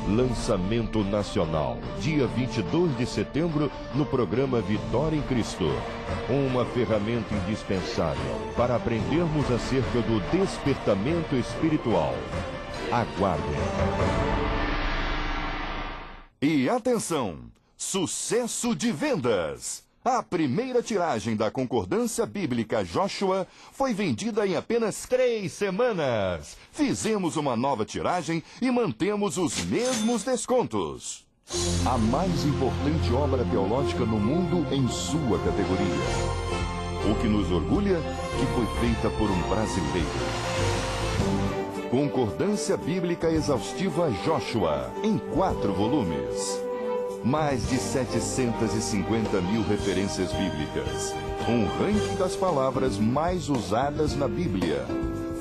Lançamento nacional, dia 22 de setembro, no programa Vitória em Cristo. Uma ferramenta indispensável para aprendermos acerca do despertamento espiritual. Aguardem. E atenção! Sucesso de vendas! A primeira tiragem da Concordância Bíblica Joshua foi vendida em apenas 3 semanas. Fizemos uma nova tiragem e mantemos os mesmos descontos. A mais importante obra teológica no mundo em sua categoria. O que nos orgulha que foi feita por um brasileiro. Concordância Bíblica Exaustiva Joshua, em 4 volumes. Mais de 750 mil referências bíblicas. Um ranking das palavras mais usadas na Bíblia.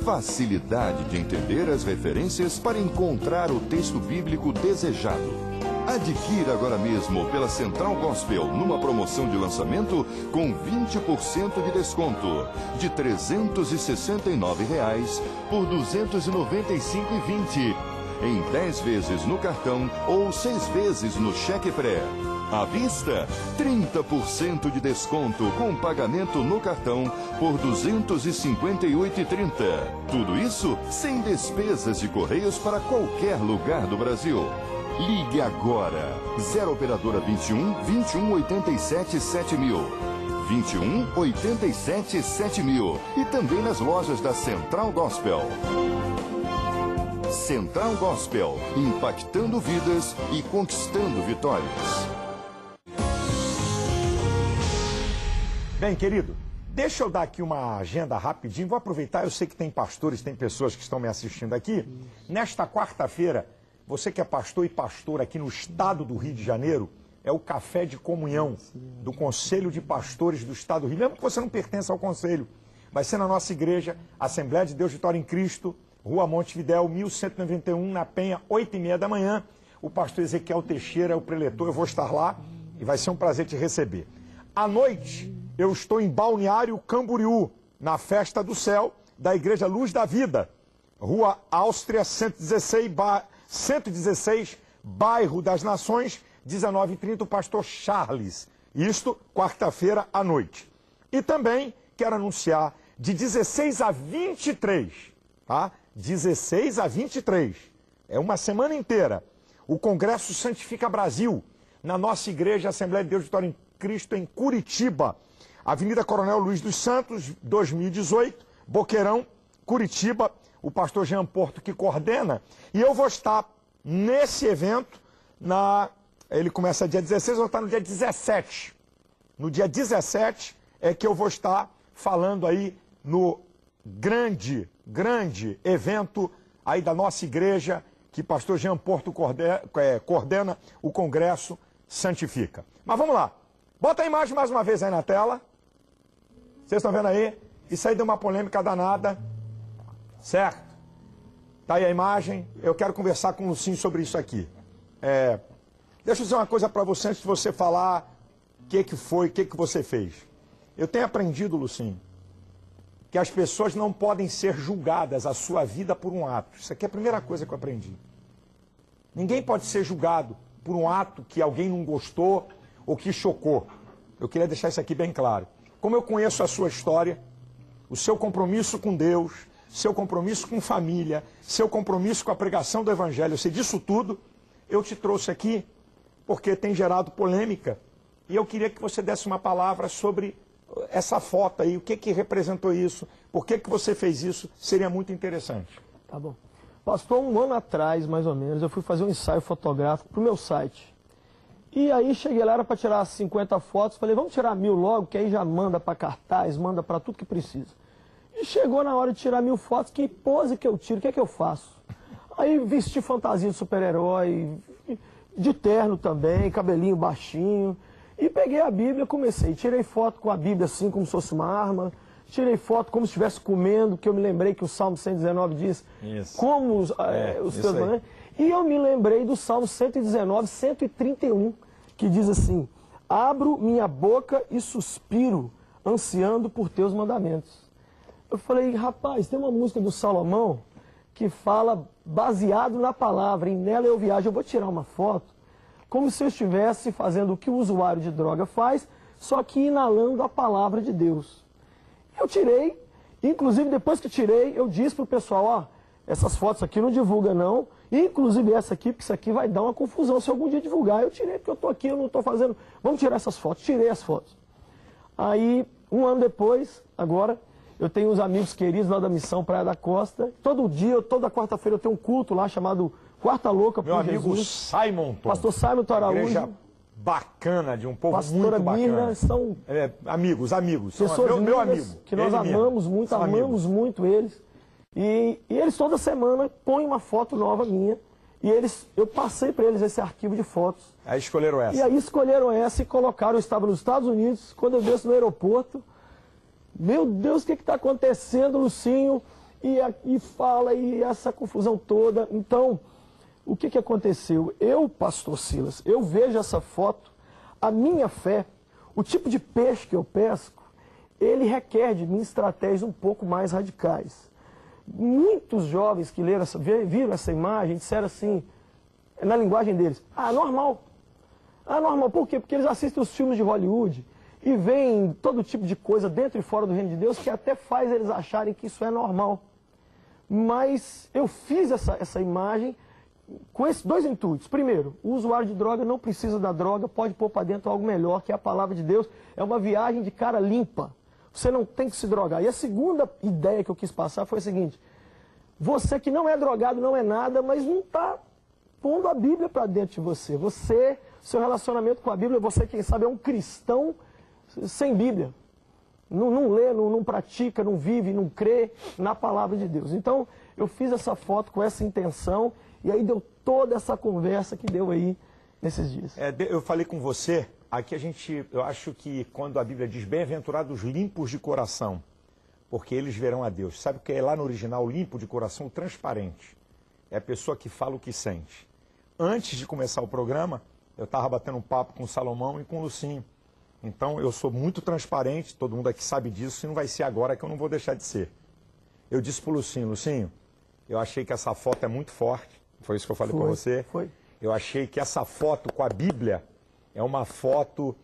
Facilidade de entender as referências para encontrar o texto bíblico desejado. Adquira agora mesmo pela Central Gospel numa promoção de lançamento com 20% de desconto. De R$ 369 por R$ 295,20. Em 10 vezes no cartão ou 6 vezes no cheque pré. À vista, 30% de desconto com pagamento no cartão por R$ 258,30. Tudo isso sem despesas de correios para qualquer lugar do Brasil. Ligue agora. 0 operadora 21 21 87 7000. 21 87 7000. E também nas lojas da Central Gospel. Central Gospel, impactando vidas e conquistando vitórias. Bem, querido, deixa eu dar aqui uma agenda rapidinho. Vou aproveitar, eu sei que tem pastores, tem pessoas que estão me assistindo aqui. Nesta quarta-feira, você que é pastor e pastora aqui no estado do Rio de Janeiro, é o Café de Comunhão do Conselho de Pastores do Estado do Rio. Mesmo que você não pertença ao conselho, vai ser na nossa igreja, Assembleia de Deus Vitória em Cristo, Rua Montevidéu, 1191, na Penha, 8h30 da manhã. O pastor Ezequiel Teixeira é o preletor, eu vou estar lá e vai ser um prazer te receber. À noite, eu estou em Balneário Camboriú, na Festa do Céu, da Igreja Luz da Vida, Rua Áustria 116, Bairro das Nações, 19h30, o pastor Charles. Isto, quarta-feira à noite. E também quero anunciar, de 16 a 23, tá? 16 a 23, é uma semana inteira, o Congresso Santifica Brasil, na nossa igreja Assembleia de Deus Vitória em Cristo, em Curitiba, Avenida Coronel Luiz dos Santos, 2018, Boqueirão, Curitiba, o pastor Jean Porto que coordena, e eu vou estar nesse evento, ele começa dia 16, eu vou estar no dia 17, no dia 17 é que eu vou estar falando aí no grande evento aí da nossa igreja, que pastor Jean Porto coordena, o Congresso Santifica. Mas vamos lá, bota a imagem mais uma vez aí na tela, vocês estão vendo aí? Isso aí deu uma polêmica danada, certo? Tá aí a imagem, eu quero conversar com o Lucinho sobre isso aqui. Deixa eu dizer uma coisa para você antes de você falar o que foi, o que você fez. Eu tenho aprendido, Lucinho, que as pessoas não podem ser julgadas a sua vida por um ato. Isso aqui é a primeira coisa que eu aprendi. Ninguém pode ser julgado por um ato que alguém não gostou ou que chocou. Eu queria deixar isso aqui bem claro. Como eu conheço a sua história, o seu compromisso com Deus, seu compromisso com família, seu compromisso com a pregação do Evangelho, eu sei disso tudo, eu te trouxe aqui porque tem gerado polêmica. E eu queria que você desse uma palavra sobre essa foto aí, o que representou isso, por que você fez isso, seria muito interessante. Tá bom. Pastor, 1 ano atrás, mais ou menos, eu fui fazer um ensaio fotográfico para o meu site. E aí cheguei lá, era para tirar 50 fotos, falei, vamos tirar 1000 logo, que aí já manda para cartaz, manda para tudo que precisa. E chegou na hora de tirar 1000 fotos, que pose que eu tiro, o que é que eu faço? Aí vesti fantasia de super-herói, de terno também, cabelinho baixinho. E peguei a Bíblia, comecei, tirei foto com a Bíblia assim, como se fosse uma arma, tirei foto como se estivesse comendo, que eu me lembrei que o Salmo 119 diz, Isso. como os isso teus aí. mandamentos. E eu me lembrei do Salmo 119, 131, que diz assim, abro minha boca e suspiro, ansiando por teus mandamentos. Eu falei, rapaz, tem uma música do Salomão que fala baseado na palavra, e nela eu viajo, eu vou tirar uma foto, como se eu estivesse fazendo o que o usuário de droga faz, só que inalando a palavra de Deus. Eu tirei, inclusive depois que tirei, eu disse pro pessoal, ó, essas fotos aqui não divulga não, inclusive essa aqui, porque isso aqui vai dar uma confusão se algum dia divulgar. Eu tirei porque eu tô aqui, eu não tô fazendo, vamos tirar essas fotos, tirei as fotos. Aí, um ano depois, agora, eu tenho uns amigos queridos lá da Missão Praia da Costa, todo dia, toda quarta-feira eu tenho um culto lá chamado Quarta Louca Meu por amigo Jesus. Simon Tom. Pastor Simon Araújo, Igreja bacana, de um povo pastora muito Mirna, bacana. são Amigos. pessoas Meu lindas amigo. que nós ele mesmo. amamos muito, São amamos amigos. muito eles. E eles toda semana põem uma foto nova minha e eu passei para eles esse arquivo de fotos. Aí escolheram essa. E aí escolheram essa e colocaram, eu estava nos Estados Unidos, quando eu desço no aeroporto, meu Deus, o que está acontecendo, Lucinho? E fala, e essa confusão toda. Então, o que aconteceu? Eu, pastor Silas, eu vejo essa foto, a minha fé, o tipo de peixe que eu pesco, ele requer de mim estratégias um pouco mais radicais. Muitos jovens que viram essa imagem disseram assim, na linguagem deles, normal. Normal, por quê? Porque eles assistem os filmes de Hollywood e veem todo tipo de coisa dentro e fora do reino de Deus que até faz eles acharem que isso é normal. Mas eu fiz essa imagem com esses dois intuitos. Primeiro, o usuário de droga não precisa da droga, pode pôr para dentro algo melhor, que é a palavra de Deus. É uma viagem de cara limpa. Você não tem que se drogar. E a segunda ideia que eu quis passar foi a seguinte, você que não é drogado, não é nada, mas não está pondo a Bíblia para dentro de você. Seu relacionamento com a Bíblia, você, quem sabe, é um cristão sem Bíblia. Não lê, não pratica, não vive, não crê na palavra de Deus. Então, eu fiz essa foto com essa intenção e aí deu toda essa conversa que deu aí nesses dias. Eu falei com você, aqui eu acho que quando a Bíblia diz bem-aventurados limpos de coração, porque eles verão a Deus. Sabe o que é lá no original, limpo de coração, transparente? É a pessoa que fala o que sente. Antes de começar o programa, eu estava batendo um papo com o Salomão e com o Lucinho. Então, eu sou muito transparente, todo mundo aqui sabe disso, e não vai ser agora que eu não vou deixar de ser. Eu disse para o Lucinho, eu achei que essa foto é muito forte, foi isso que eu falei para você? Foi. Eu achei que essa foto com a Bíblia é uma foto,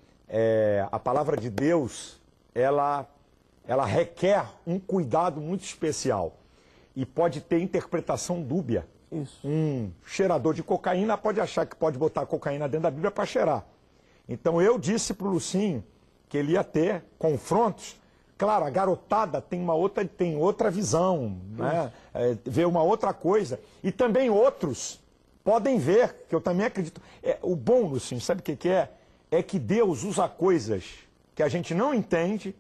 a palavra de Deus, ela requer um cuidado muito especial e pode ter interpretação dúbia. Isso. Um cheirador de cocaína pode achar que pode botar cocaína dentro da Bíblia para cheirar. Então eu disse para o Lucinho que ele ia ter confrontos. Claro, a garotada tem outra visão, né? Vê uma outra coisa. E também outros podem ver, que eu também acredito. O bom, Lucinho, sabe o que é? É que Deus usa coisas que a gente não entende,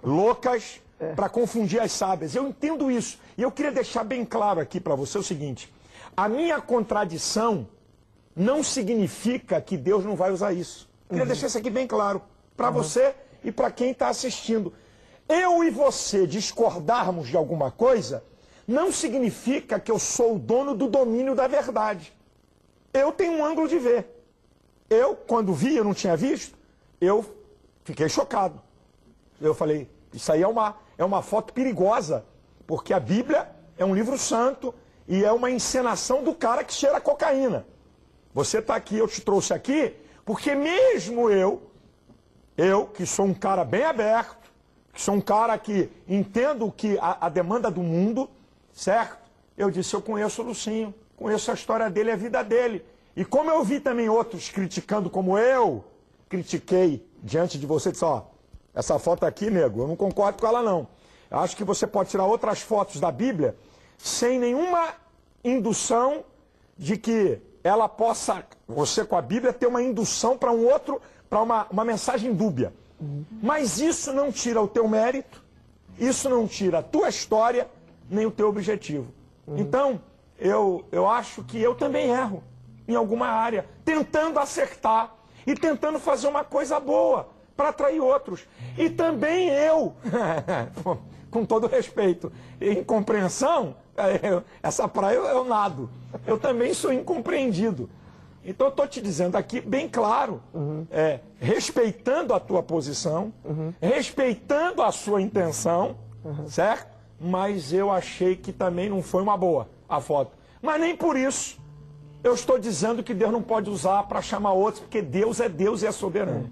loucas, para confundir as sábias. Eu entendo isso. E eu queria deixar bem claro aqui para você o seguinte. A minha contradição não significa que Deus não vai usar isso. Eu queria deixar isso aqui bem claro para você e para quem está assistindo. Eu e você discordarmos de alguma coisa não significa que eu sou o dono do domínio da verdade. Eu tenho um ângulo de ver. Eu, quando vi, eu não tinha visto, eu fiquei chocado. Eu falei, isso aí é uma foto perigosa, porque a Bíblia é um livro santo e é uma encenação do cara que cheira cocaína. Você está aqui, eu te trouxe aqui, porque mesmo eu que sou um cara bem aberto, que sou um cara que entendo que a demanda do mundo, certo? Eu disse, eu conheço o Lucinho, conheço a história dele, a vida dele. E como eu vi também outros criticando como eu critiquei diante de você, disse, essa foto aqui, nego, eu não concordo com ela não. Eu acho que você pode tirar outras fotos da Bíblia sem nenhuma indução de que ela possa, você com a Bíblia, ter uma indução para um outro, para uma mensagem dúbia. Mas isso não tira o teu mérito, isso não tira a tua história, nem o teu objetivo. Então, eu acho que eu também erro em alguma área, tentando acertar. e tentando fazer uma coisa boa para atrair outros. E também eu, com todo respeito, incompreensão, essa praia eu nado. Eu também sou incompreendido. Então eu estou te dizendo aqui bem claro, respeitando a tua posição, respeitando a sua intenção, certo? Mas eu achei que também não foi uma boa a foto. Mas nem por isso eu estou dizendo que Deus não pode usar para chamar outros, porque Deus e é soberano.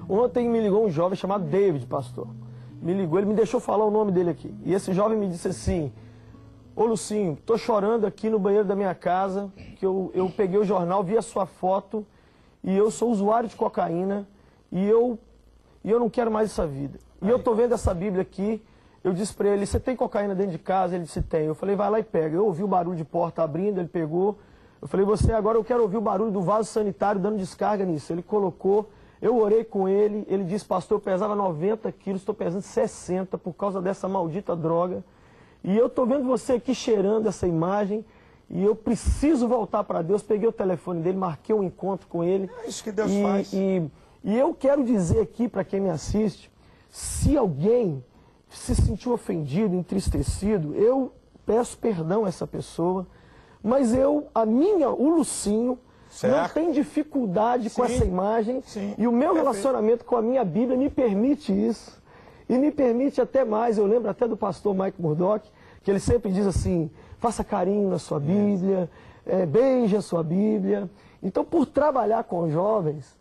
Ontem me ligou um jovem chamado David, pastor. Me ligou, ele me deixou falar o nome dele aqui. E esse jovem me disse assim: ô Lucinho, tô chorando aqui no banheiro da minha casa, que eu peguei o jornal, vi a sua foto, e eu sou usuário de cocaína, e eu não quero mais essa vida. E eu tô vendo essa Bíblia aqui, eu disse pra ele: você tem cocaína dentro de casa? Ele disse: tem. Eu falei: vai lá e pega. Eu ouvi o barulho de porta abrindo, ele pegou. Eu falei: você, agora eu quero ouvir o barulho do vaso sanitário dando descarga nisso. Ele colocou, eu orei com ele, ele disse: pastor, eu pesava 90 quilos, estou pesando 60 por causa dessa maldita droga. E eu estou vendo você aqui cheirando essa imagem e eu preciso voltar para Deus. Peguei o telefone dele, marquei um encontro com ele. É isso que Deus faz. E eu quero dizer aqui para quem me assiste, se alguém se sentiu ofendido, entristecido, eu peço perdão a essa pessoa, mas o Lucinho, certo, não tem dificuldade com essa imagem, e o meu relacionamento com a minha Bíblia me permite isso. E me permite até mais, eu lembro até do pastor Mike Murdock, que ele sempre diz assim: faça carinho na sua Bíblia, beije a sua Bíblia. Então, por trabalhar com jovens,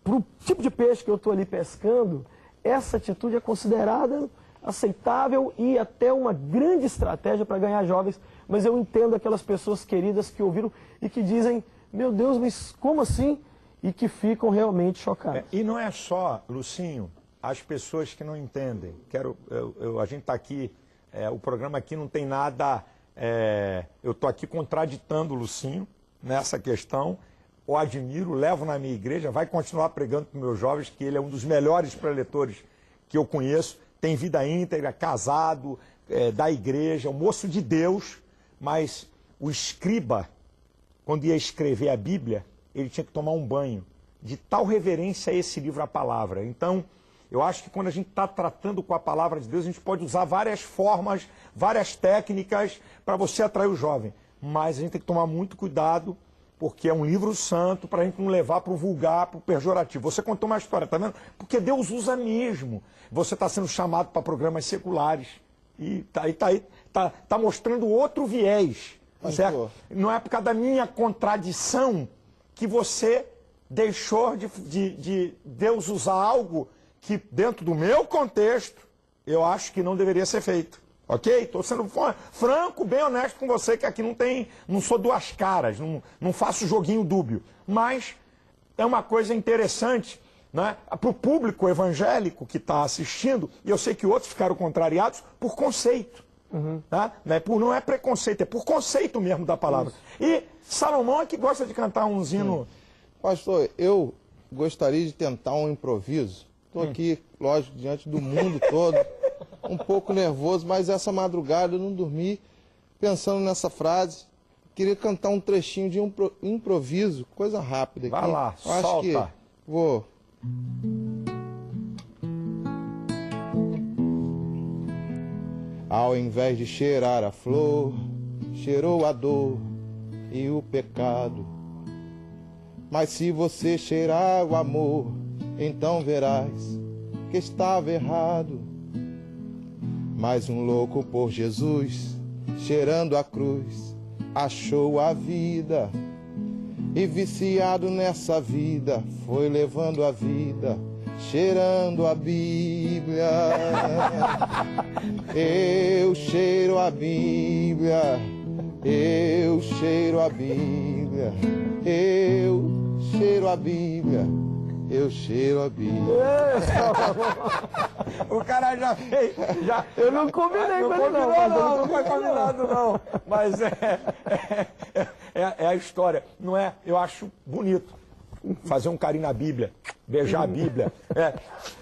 para o tipo de peixe que eu estou ali pescando, essa atitude é considerada aceitável e até uma grande estratégia para ganhar jovens. Mas eu entendo aquelas pessoas queridas que ouviram e que dizem: meu Deus, mas como assim? E que ficam realmente chocados. E não é só, Lucinho, as pessoas que não entendem. A gente está aqui, o programa aqui não tem nada... eu estou aqui contraditando o Lucinho nessa questão. O admiro, levo na minha igreja, vai continuar pregando para os meus jovens que ele é um dos melhores preletores que eu conheço. Tem vida íntegra, casado, da igreja, um moço de Deus. Mas o escriba, quando ia escrever a Bíblia, ele tinha que tomar um banho. De tal reverência a esse livro, a palavra. Então, eu acho que quando a gente está tratando com a palavra de Deus, a gente pode usar várias formas, várias técnicas para você atrair o jovem. Mas a gente tem que tomar muito cuidado, porque é um livro santo, para a gente não levar para o vulgar, para o pejorativo. Você contou uma história, tá vendo? Porque Deus usa mesmo. Você está sendo chamado para programas seculares. E tá mostrando outro viés. Certo? Não é por causa da minha contradição que você deixou de Deus usar algo que, dentro do meu contexto, eu acho que não deveria ser feito. Ok? Estou sendo franco, bem honesto com você, que aqui não sou duas caras, não faço joguinho dúbio. Mas é uma coisa interessante, né, para o público evangélico que está assistindo, e eu sei que outros ficaram contrariados por conceito. Tá? Não é preconceito, é por conceito mesmo da palavra. E Salomão é que gosta de cantar um hino. Pastor, eu gostaria de tentar um improviso. Estou aqui, lógico, diante do mundo todo, um pouco nervoso, mas essa madrugada eu não dormi pensando nessa frase. Queria cantar um trechinho de um improviso, coisa rápida aqui. Vai lá, eu acho solta. que vou. Ao invés de cheirar a flor, cheirou a dor e o pecado. Mas se você cheirar o amor, então verás que estava errado. Mas um louco por Jesus, cheirando a cruz, achou a vida. E viciado nessa vida, foi levando a vida, cheirando a Bíblia. Eu cheiro a Bíblia, eu cheiro a Bíblia, eu cheiro a Bíblia, eu cheiro a Bíblia. O cara já fez. Eu não combinei com ele, não foi combinado, não. Mas é a história. Não é? Eu acho bonito. Fazer um carinho na Bíblia, beijar a Bíblia,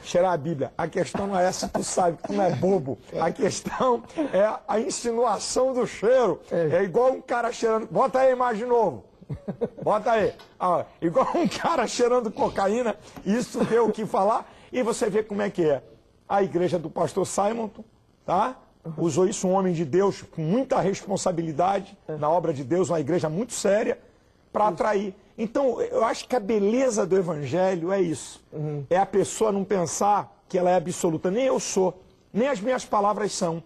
cheirar a Bíblia. A questão não é essa, tu sabe, tu não é bobo. A questão é a insinuação do cheiro. É igual um cara cheirando. Bota aí a imagem de novo. Bota aí. Ah, igual um cara cheirando cocaína, isso deu o que falar. E você vê como é que é. A igreja do pastor Simonton, tá? Usou isso, um homem de Deus com muita responsabilidade na obra de Deus, uma igreja muito séria, para atrair. Então, eu acho que a beleza do evangelho é isso. É a pessoa não pensar que ela é absoluta. Nem eu sou, nem as minhas palavras são.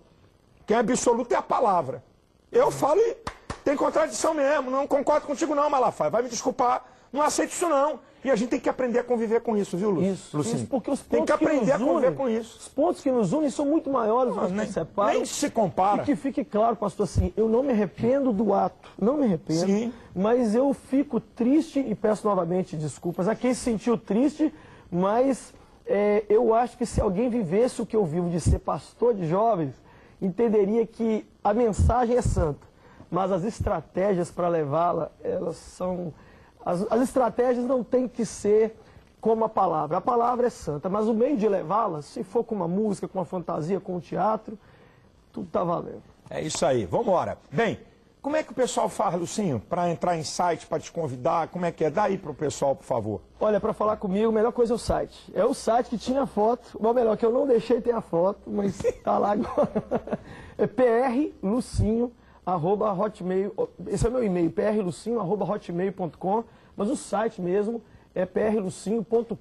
Quem é absoluto é a palavra. Eu falo e tem contradição mesmo. Não concordo contigo não, Malafaia. Vai me desculpar. Não aceito isso não. E a gente tem que aprender a conviver com isso, viu, Lucinho? Isso, porque os pontos tem que aprender a conviver com isso. Os pontos que nos unem são muito maiores do que nos separam. Nem se compara. E que fique claro, pastor, assim, eu não me arrependo do ato, não me arrependo, Sim. mas eu fico triste e peço novamente desculpas a quem se sentiu triste, mas eu acho que se alguém vivesse o que eu vivo de ser pastor de jovens, entenderia que a mensagem é santa, mas as estratégias para levá-la, elas são... As estratégias não têm que ser como a palavra é santa, mas o meio de levá-la, se for com uma música, com uma fantasia, com um teatro, tudo está valendo. É isso aí, vamos embora. Bem, como é que o pessoal faz, Lucinho, para entrar em site, para te convidar, como é que é? Dá aí para o pessoal, por favor. Olha, para falar comigo, a melhor coisa é o site. É o site que tinha foto, ou melhor, que eu não deixei ter a foto, mas está lá agora. É prlucinho, @hotmail, esse é o meu e-mail, prlucinho@hotmail.com, mas o site mesmo é prlucinho.com.br.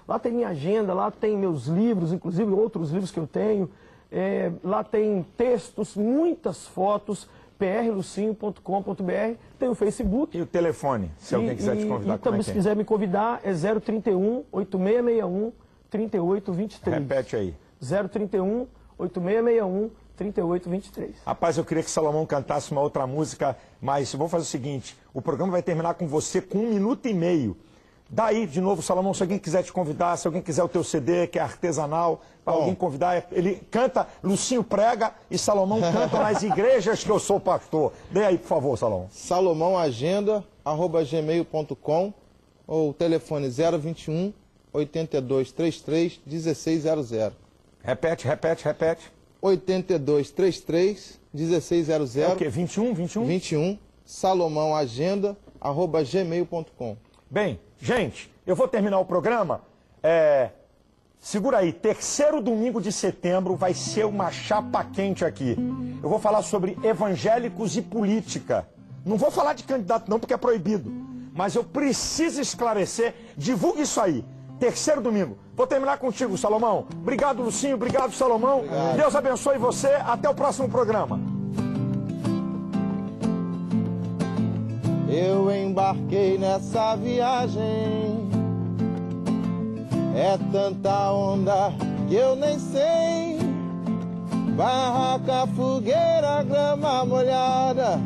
Lá tem minha agenda, lá tem meus livros, inclusive outros livros que eu tenho. Lá tem textos, muitas fotos, prlucinho.com.br. Tem o Facebook. E o telefone, se alguém quiser te convidar, e também, se quiser me convidar, é 031 8661 3823. Repete aí. 031 8661 3823. Rapaz, eu queria que Salomão cantasse uma outra música, mas vou fazer o seguinte, o programa vai terminar com você com 1 minuto e meio. Daí, de novo, Salomão, se alguém quiser te convidar, se alguém quiser o teu CD, que é artesanal, para alguém convidar, ele canta, Lucinho prega e Salomão canta nas igrejas que eu sou pastor. Dê aí, por favor, Salomão. salomaoagenda@gmail.com ou telefone 021 8233 1600. Repete. 8233 1600. É o quê? 21? 21 salomaoagenda@gmail.com. Bem, gente, eu vou terminar o programa. Segura aí, 3º domingo de setembro vai ser uma chapa quente aqui. Eu vou falar sobre evangélicos e política. Não vou falar de candidato não, porque é proibido. Mas eu preciso esclarecer, divulgue isso aí. 3º domingo. Vou terminar contigo, Salomão. Obrigado, Lucinho. Obrigado, Salomão. Obrigado. Deus abençoe você. Até o próximo programa. Eu embarquei nessa viagem, é tanta onda que eu nem sei. Barraca, fogueira, grama molhada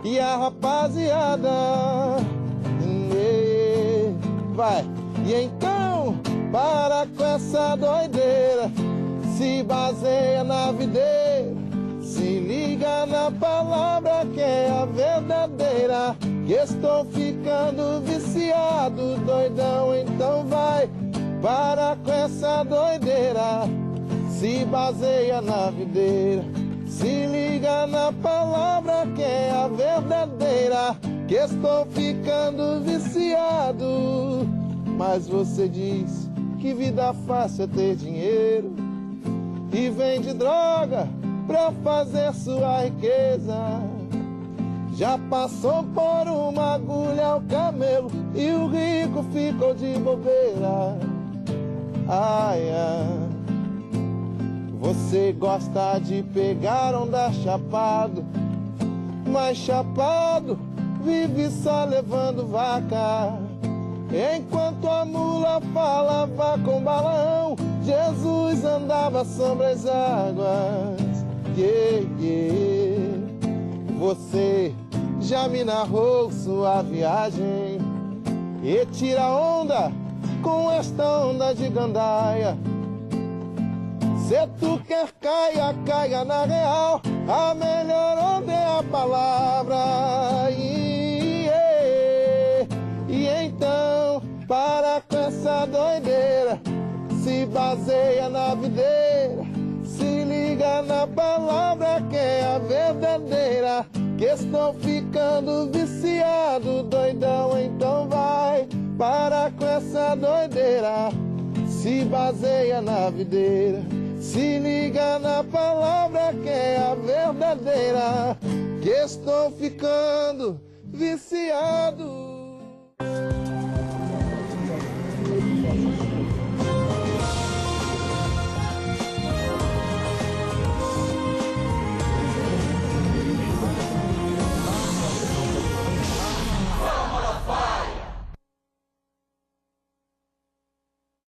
e a rapaziada. Vai, e então para com essa doideira, se baseia na videira, se liga na palavra que é a verdadeira. Que estou ficando viciado, doidão, então vai, para com essa doideira, se baseia na videira, se liga na palavra que é a verdadeira. Que estou ficando viciado, mas você diz que vida fácil é ter dinheiro e vende droga pra fazer sua riqueza. Já passou por uma agulha ao camelo e o rico ficou de bobeira. Ai, ai. Você gosta de pegar onda chapado, mas chapado vive só levando vaca. Enquanto a mula falava com Balaão, Jesus andava sobre as águas. Você já me narrou sua viagem e tira onda com esta onda de gandaia. Se tu quer caia, caia na real, a melhor onda é a palavra. E então, para com essa doideira, se baseia na videira, se liga na palavra que é a verdadeira. que estou ficando viciado, doidão, então vai, para com essa doideira, se baseia na videira, se liga na palavra que é a verdadeira, que estou ficando viciado.